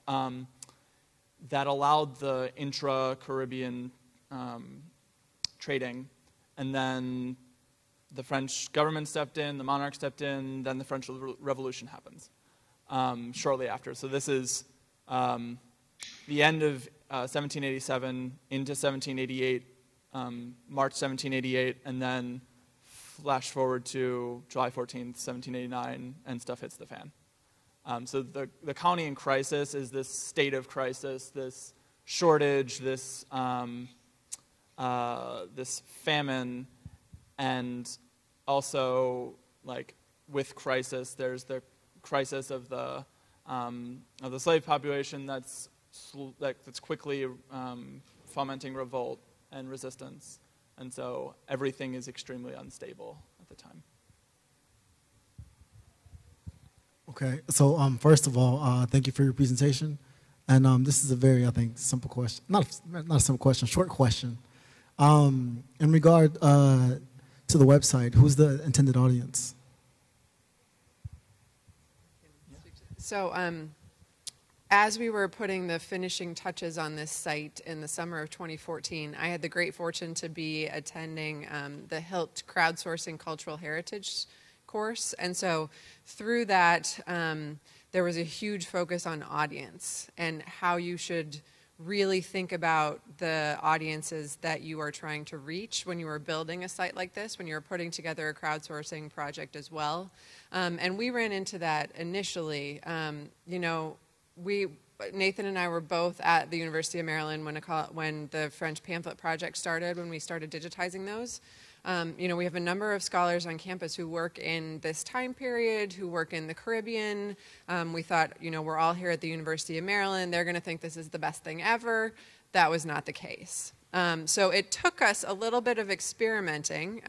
F: that allowed the intra-Caribbean trading. And then the French government stepped in, the monarch stepped in, then the French Revolution happens shortly after. So this is the end of 1787 into 1788, March 1788, and then flash forward to July 14th, 1789, and stuff hits the fan. So the colony in crisis is this state of crisis, this shortage, this this famine, and also, like, with crisis, there's the crisis of the slave population that's quickly fomenting revolt and resistance. And so everything is extremely unstable at the time.
H: Okay, so first of all, thank you for your presentation. And this is a very, I think, simple question. Not a simple question, short question. In regard to the website, who's the intended audience?
B: So as we were putting the finishing touches on this site in the summer of 2014, I had the great fortune to be attending the HILT Crowdsourcing Cultural Heritage course. And so through that, there was a huge focus on audience and how you should really think about the audiences that you are trying to reach when you are building a site like this, when you're putting together a crowdsourcing project as well. And we ran into that initially. You know, Nathan and I were both at the University of Maryland when the French pamphlet project started, when we started digitizing those. You know, we have a number of scholars on campus who work in this time period, who work in the Caribbean. We thought, you know, we're all here at the University of Maryland. They're going to think this is the best thing ever. That was not the case. So it took us a little bit of experimenting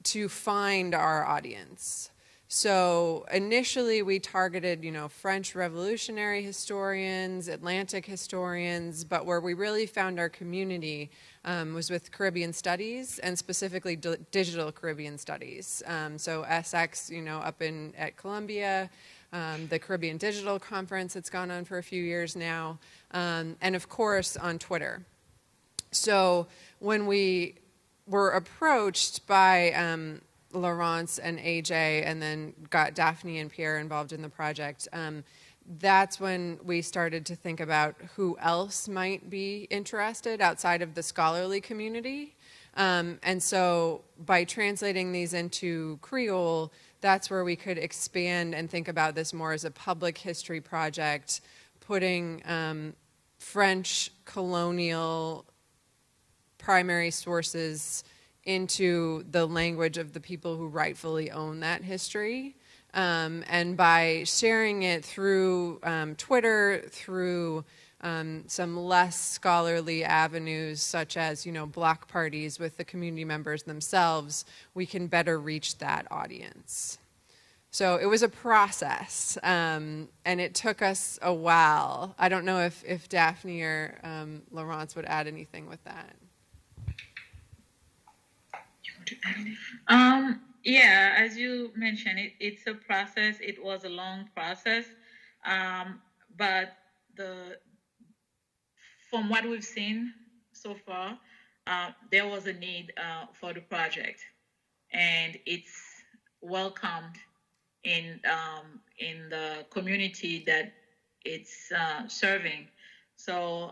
B: to find our audience. So initially we targeted, you know, French Revolutionary historians, Atlantic historians, but where we really found our community was with Caribbean studies, and specifically digital Caribbean studies. So SX, you know, up at Columbia, the Caribbean Digital Conference that's gone on for a few years now, and of course on Twitter. So when we were approached by Laurence and AJ, and then got Daphney and Pierre involved in the project, that's when we started to think about who else might be interested outside of the scholarly community. And so by translating these into Kreyòl, that's where we could expand and think about this more as a public history project, putting French colonial primary sources into the language of the people who rightfully own that history. And by sharing it through Twitter, through some less scholarly avenues, such as, you know, block parties with the community members themselves, we can better reach that audience. So it was a process, and it took us a while. I don't know if Daphney or Laurence would add anything with that.
D: Yeah, as you mentioned, it's a process. It was a long process, but from what we've seen so far, there was a need for the project, and it's welcomed in the community that it's serving. So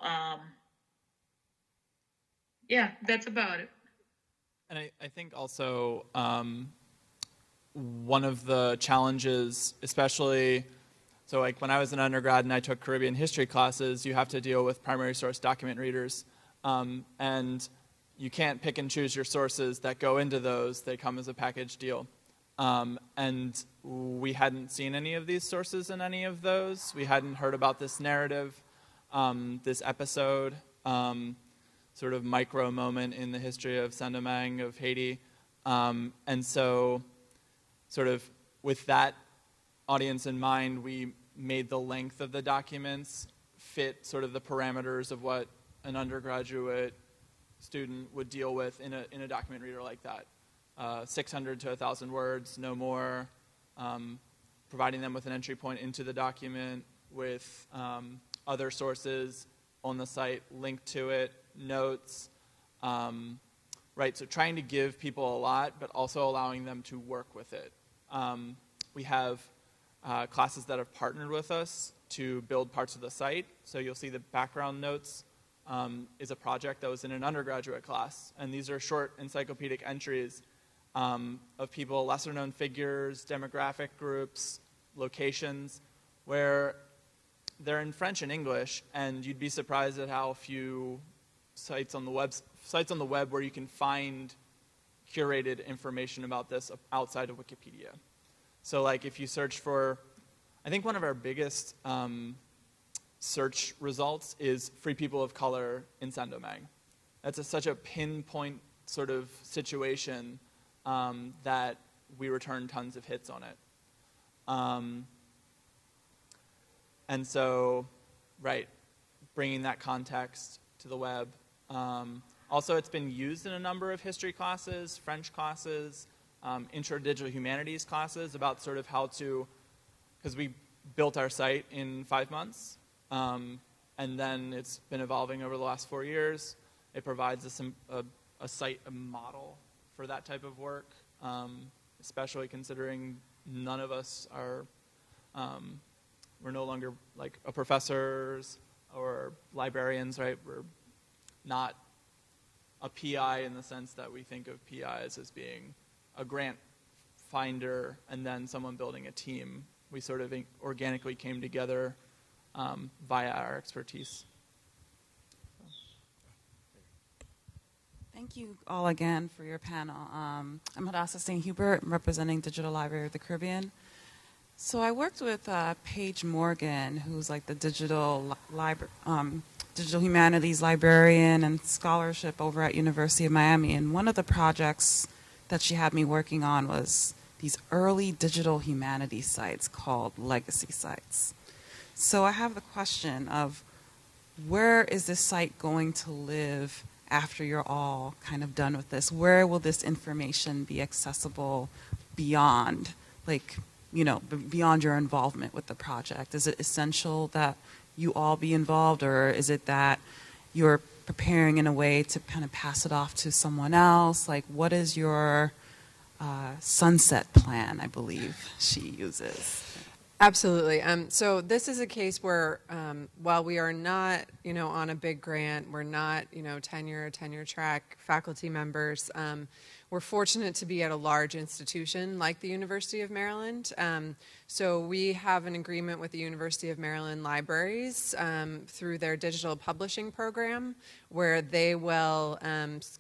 D: yeah, that's about it.
F: And I think also one of the challenges, especially, so like when I was an undergrad and I took Caribbean history classes, you have to deal with primary source document readers. And you can't pick and choose your sources that go into those. They come as a package deal. And we hadn't seen any of these sources in any of those. We hadn't heard about this narrative, this episode, sort of micro moment in the history of Saint-Domingue, of Haiti. And so sort of with that audience in mind, we made the length of the documents fit sort of the parameters of what an undergraduate student would deal with in a document reader like that. 600 to 1,000 words, no more, providing them with an entry point into the document with other sources on the site linked to it, notes, right? So trying to give people a lot, but also allowing them to work with it. We have classes that have partnered with us to build parts of the site. So you'll see the background notes is a project that was in an undergraduate class. And these are short encyclopedic entries of people, lesser known figures, demographic groups, locations, where they're in French and English, and you'd be surprised at how few sites on the web where you can find curated information about this outside of Wikipedia. So like if you search for, I think one of our biggest search results is free people of color in Saint-Domingue. That's such a pinpoint sort of situation that we return tons of hits on it. And so, right, bringing that context to the web. Also, it's been used in a number of history classes, French classes, intro to digital humanities classes about sort of how to, because we built our site in 5 months, and then it's been evolving over the last 4 years. It provides us a site, a model for that type of work, especially considering none of us are, we're no longer like a professors, or librarians, right? We're not a PI in the sense that we think of PIs as being a grant finder and then someone building a team. We sort of organically came together via our expertise.
I: Thank you all again for your panel. I'm Hadassah St-Hubert, representing Digital Library of the Caribbean. So I worked with Paige Morgan, who's like the digital humanities librarian and scholarship over at University of Miami. And one of the projects that she had me working on was these early digital humanities sites called legacy sites. So I have the question of, where is this site going to live after you're all kind of done with this? Where will this information be accessible beyond, like, you know, beyond your involvement with the project? Is it essential that you all be involved, or is it that you're preparing in a way to kind of pass it off to someone else? Like, what is your sunset plan, I believe she uses?
B: Absolutely. So this is a case where while we are not, you know, on a big grant, we're not, you know, tenure track faculty members, we're fortunate to be at a large institution like the University of Maryland. So we have an agreement with the University of Maryland Libraries through their digital publishing program, where they will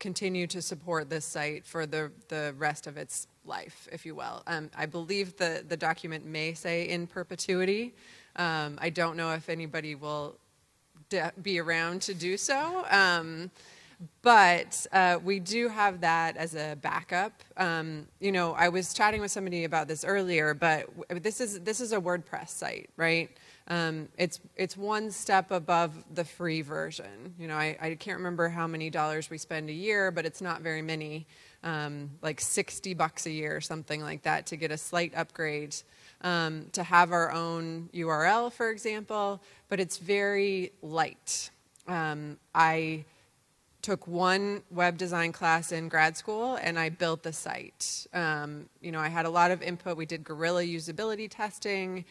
B: continue to support this site for the rest of its life, if you will. I believe the document may say in perpetuity. I don't know if anybody will be around to do so. But we do have that as a backup. You know, I was chatting with somebody about this earlier, but this is a WordPress site, right? It's one step above the free version. You know, I can't remember how many dollars we spend a year, but it's not very many. Like $60 a year or something like that to get a slight upgrade, to have our own URL, for example, but it's very light. I took one web design class in grad school and I built the site. You know, I had a lot of input. We did guerrilla usability testing.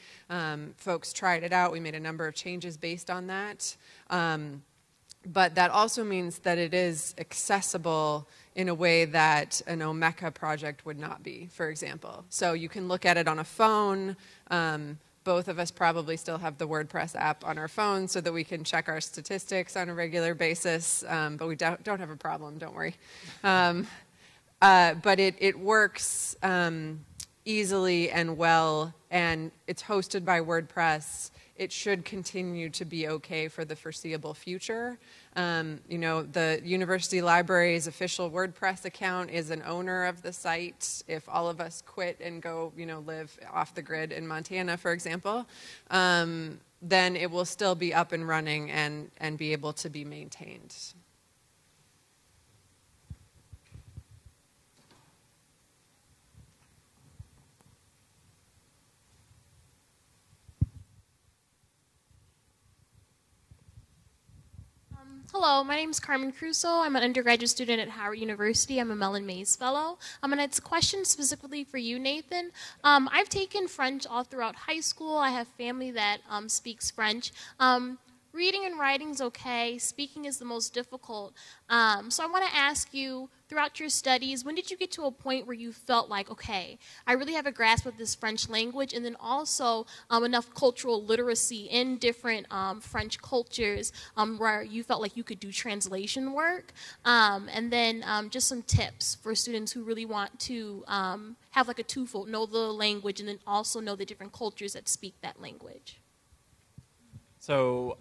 B: Folks tried it out. We made a number of changes based on that. But that also means that it is accessible in a way that an Omeka project would not be, for example. So you can look at it on a phone. Both of us probably still have the WordPress app on our phone so that we can check our statistics on a regular basis, but we don't have a problem, don't worry. But it works easily and well, and it's hosted by WordPress. It should continue to be okay for the foreseeable future. You know, the University Library's official WordPress account is an owner of the site. If all of us quit and go, you know, live off the grid in Montana, for example, then it will still be up and running and be able to be maintained.
J: Hello, my name is Carmen Crusoe. I'm an undergraduate student at Howard University. I'm a Mellon Mays Fellow. And it's a question specifically for you, Nathan. I've taken French all throughout high school. I have family that speaks French. Reading and writing's okay. Speaking is the most difficult. So I want to ask you, throughout your studies, when did you get to a point where you felt like, okay, I really have a grasp of this French language, and then also enough cultural literacy in different French cultures where you felt like you could do translation work? And then just some tips for students who really want to have like a twofold, know the language and then also know the different cultures that speak that language.
F: So,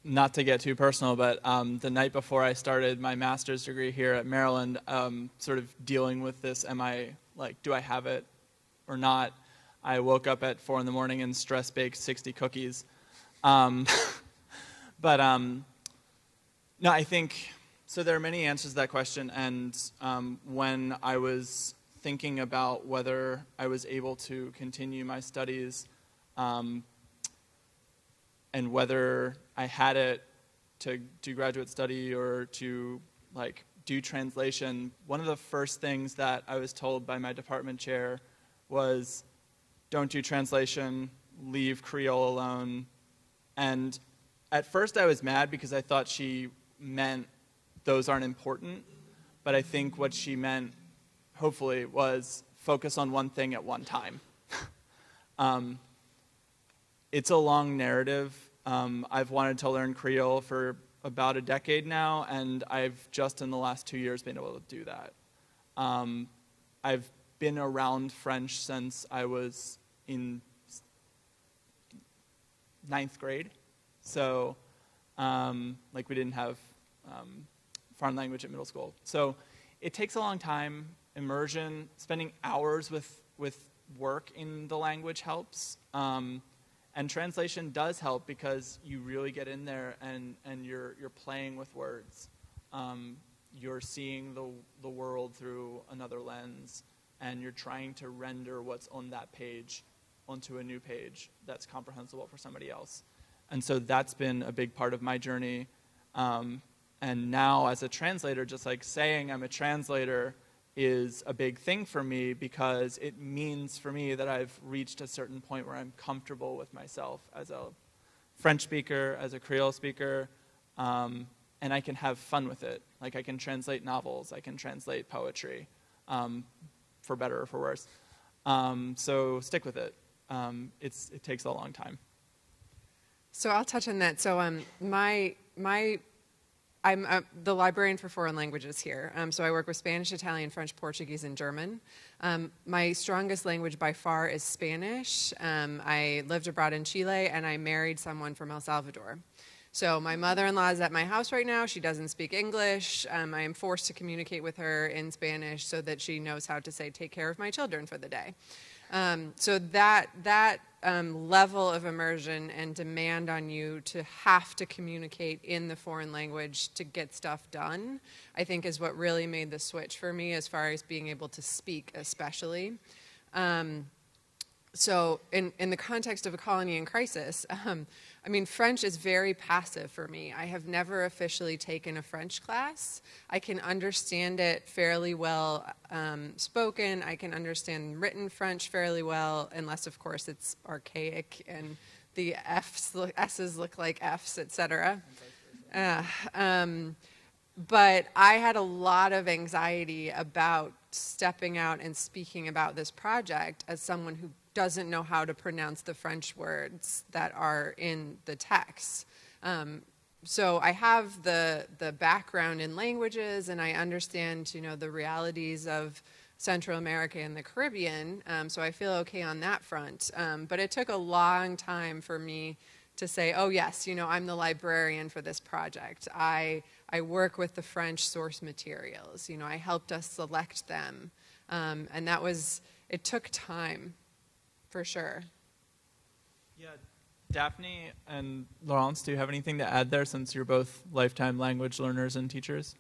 F: not to get too personal, but the night before I started my master's degree here at Maryland, sort of dealing with this, do I have it or not? I woke up at 4 in the morning and stress baked 60 cookies. No, I think, so there are many answers to that question, and when I was thinking about whether I was able to continue my studies, and whether I had it to do graduate study or to do translation, one of the first things that I was told by my department chair was, don't do translation, leave Kreyòl alone, And at first I was mad because I thought she meant those aren't important, but I think what she meant, hopefully, was focus on one thing at one time. It's a long narrative. I've wanted to learn Kreyòl for about a decade now, and I've just in the last 2 years been able to do that. I've been around French since I was in 9th grade. So, like we didn't have foreign language at middle school. So it takes a long time. Immersion, spending hours with work in the language helps. And translation does help because you really get in there and you're playing with words. You're seeing the world through another lens, and you're trying to render what's on that page onto a new page that's comprehensible for somebody else. And so that's been a big part of my journey. And now as a translator, just like saying I'm a translator is a big thing for me because it means for me that I've reached a certain point where I'm comfortable with myself as a French speaker, as a Kreyòl speaker, and I can have fun with it. Like I can translate novels, I can translate poetry, for better or for worse. So stick with it. It takes a long time.
B: So I'll touch on that. So I'm the librarian for foreign languages here. So I work with Spanish, Italian, French, Portuguese, and German. My strongest language by far is Spanish. I lived abroad in Chile, and I married someone from El Salvador. So my mother-in-law is at my house right now. She doesn't speak English. I am forced to communicate with her in Spanish so that she knows how to say, take care of my children for the day. So that level of immersion and demand on you to have to communicate in the foreign language to get stuff done, I think is what really made the switch for me as far as being able to speak especially. So in the context of a colony in crisis, I mean, French is very passive for me. I have never officially taken a French class. I can understand it fairly well spoken. I can understand written French fairly well, unless, of course, it's archaic and the S's look like F's, etc. But I had a lot of anxiety about stepping out and speaking about this project as someone who doesn't know how to pronounce the French words that are in the text. So I have the background in languages, and I understand, you know, the realities of Central America and the Caribbean, so I feel okay on that front. But it took a long time for me to say, oh yes, you know, I'm the librarian for this project. I work with the French source materials. You know, I helped us select them. And that was, it took time, for sure.
F: Yeah, Daphney and Laurence, do you have anything to add there since you're both lifetime language learners and teachers?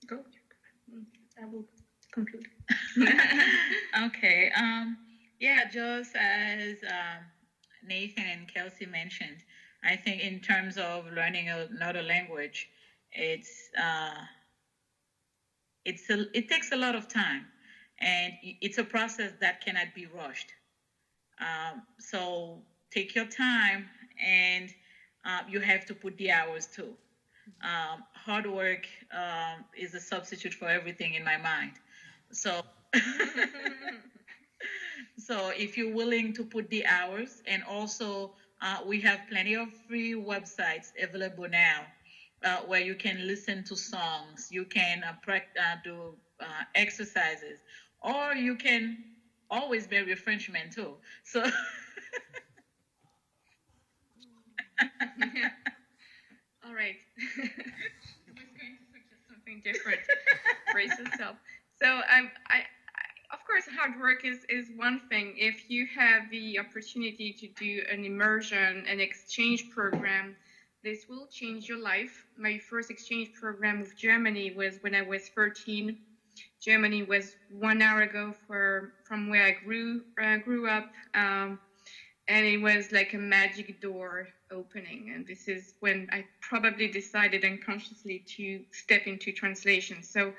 D: Go. I will conclude. Okay. Yeah, just as Nathan and Kelsey mentioned, I think in terms of learning another language, it takes a lot of time, and it's a process that cannot be rushed. So take your time, and you have to put the hours too. Hard work is a substitute for everything in my mind. So, so if you're willing to put the hours, and also we have plenty of free websites available now where you can listen to songs, you can do exercises, or you can always marry a Frenchman too. So.
E: All right. I was going to suggest something different. Brace yourself. So of course, hard work is one thing. If you have the opportunity to do an immersion, an exchange program, this will change your life. My first exchange program with Germany was when I was 13. Germany was 1 hour ago from where I grew up. And it was like a magic door opening. And this is when I probably decided unconsciously to step into translation. So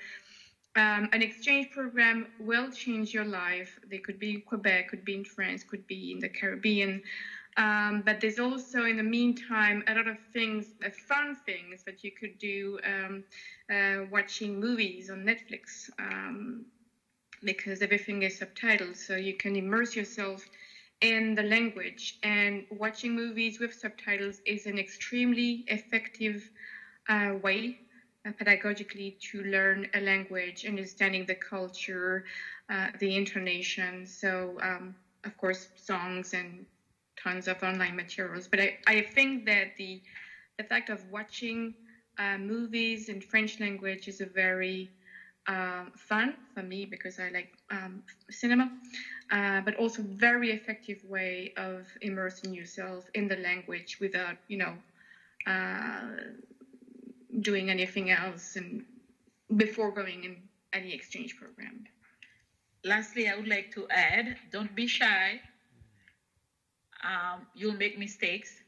E: an exchange program will change your life. They could be in Quebec, could be in France, could be in the Caribbean. But there's also, in the meantime, a lot of things, fun things that you could do, watching movies on Netflix, because everything is subtitled, so you can immerse yourself in the language. And watching movies with subtitles is an extremely effective way, pedagogically, to learn a language, understanding the culture, the intonation. So, of course, songs and tons of online materials. But I think that the fact of watching movies in French language is a very fun for me, because I like cinema, but also very effective way of immersing yourself in the language without, doing anything else and before going in any exchange program.
D: Lastly, I would like to add, don't be shy. You'll make mistakes.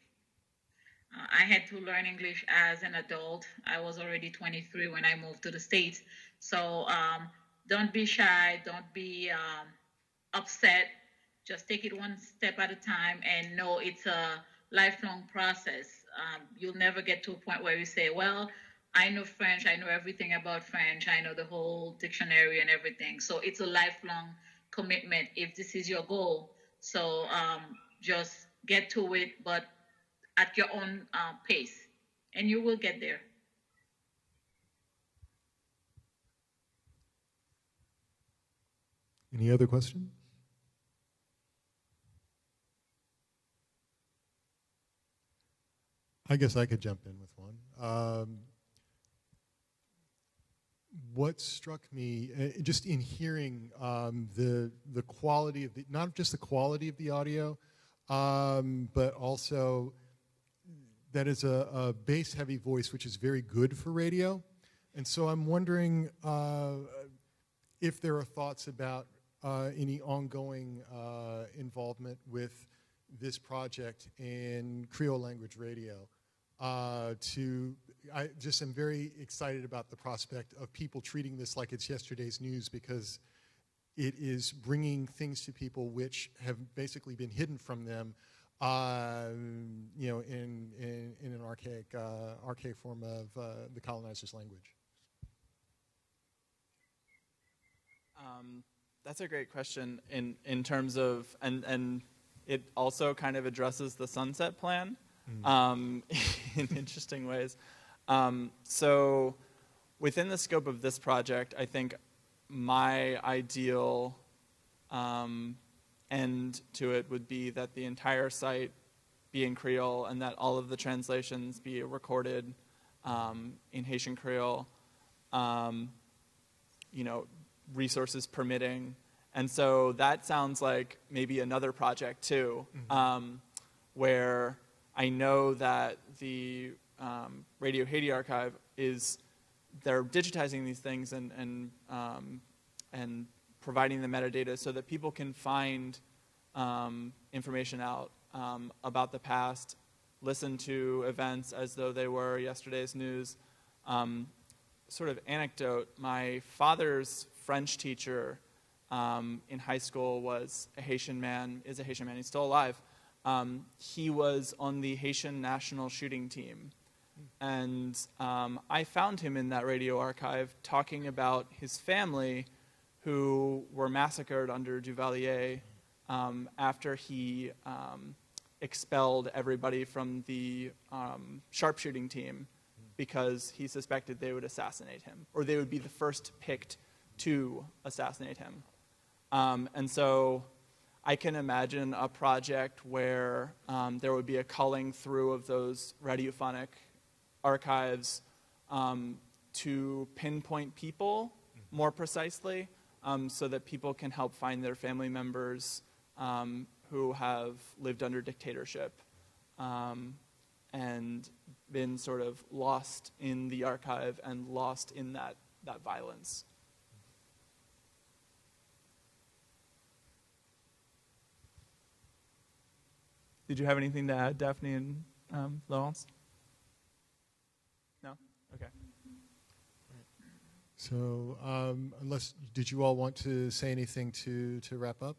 D: I had to learn English as an adult. I was already 23 when I moved to the States. So don't be shy, don't be upset. Just take it one step at a time and know it's a lifelong process. You'll never get to a point where you say, well, I know French, I know everything about French, I know the whole dictionary and everything. So it's a lifelong commitment if this is your goal. So just get to it, but at your own pace, and you will get there.
A: Any other questions? I guess I could jump in with one. What struck me, just in hearing the quality of the, not just the quality of the audio, but also that is a bass-heavy voice, which is very good for radio. And so I'm wondering if there are thoughts about any ongoing involvement with this project in Creole language radio. I just am very excited about the prospect of people treating this like it's yesterday's news, because it is bringing things to people which have basically been hidden from them, in an archaic form of the colonizer's language.
F: That's a great question in terms of, and it also kind of addresses the sunset plan in interesting ways. So within the scope of this project, I think my ideal end to it would be that the entire site be in Creole and that all of the translations be recorded in Haitian Creole, resources permitting. And so that sounds like maybe another project too, where I know that the Radio Haiti Archive they're digitizing these things and providing the metadata so that people can find information out about the past, listen to events as though they were yesterday's news. Sort of anecdote, my father's French teacher in high school was a Haitian man, is a Haitian man, he's still alive. He was on the Haitian national shooting team. And I found him in that radio archive talking about his family who were massacred under Duvalier after he expelled everybody from the sharpshooting team because he suspected they would assassinate him, or they would be the first picked to assassinate him. And so I can imagine a project where there would be a culling through of those radiophonic archives to pinpoint people more precisely, so that people can help find their family members who have lived under dictatorship and been sort of lost in the archive and lost in that violence. Did you have anything to add, Daphney and Laurence? No? Okay.
A: So did you all want to say anything to wrap up?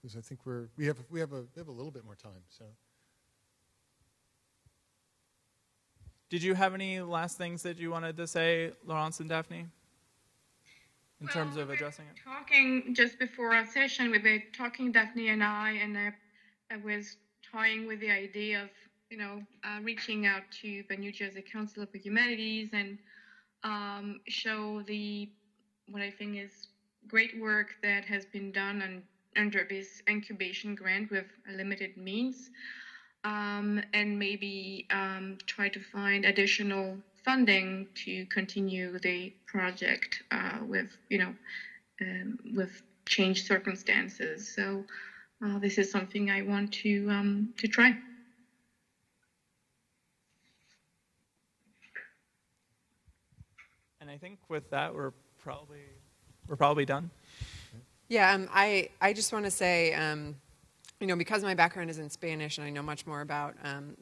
A: because I think we have a little bit more time. So.
F: Did you have any last things that you wanted to say, Laurence and Daphney, in terms of addressing it?
E: Talking just before our session, we were talking, Daphney and I was toying with the idea of, reaching out to the New Jersey Council of the Humanities and show what I think is great work that has been done under this incubation grant with limited means, and maybe try to find additional funding to continue the project with changed circumstances. So this is something I want to try.
F: And I think with that, we're probably done.
B: Yeah, I just want to say, because my background is in Spanish and I know much more about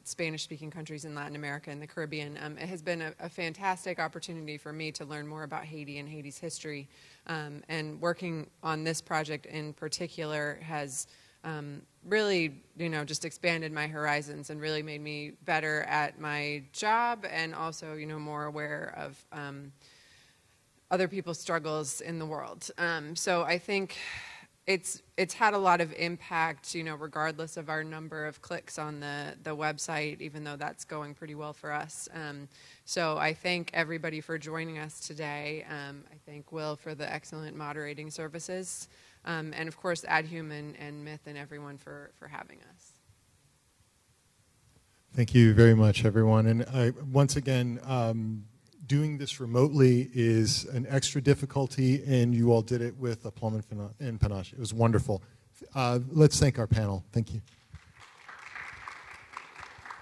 B: Spanish-speaking countries in Latin America and the Caribbean, it has been a fantastic opportunity for me to learn more about Haiti and Haiti's history. And working on this project in particular has really, just expanded my horizons and really made me better at my job and also, more aware of other people's struggles in the world. So I think it's had a lot of impact, regardless of our number of clicks on the website, even though that's going pretty well for us. So I thank everybody for joining us today. I thank Will for the excellent moderating services. And of course, Adhum and Myth and everyone for having us.
A: Thank you very much, everyone. And once again, doing this remotely is an extra difficulty, and you all did it with aplomb and panache. It was wonderful. Let's thank our panel. Thank you.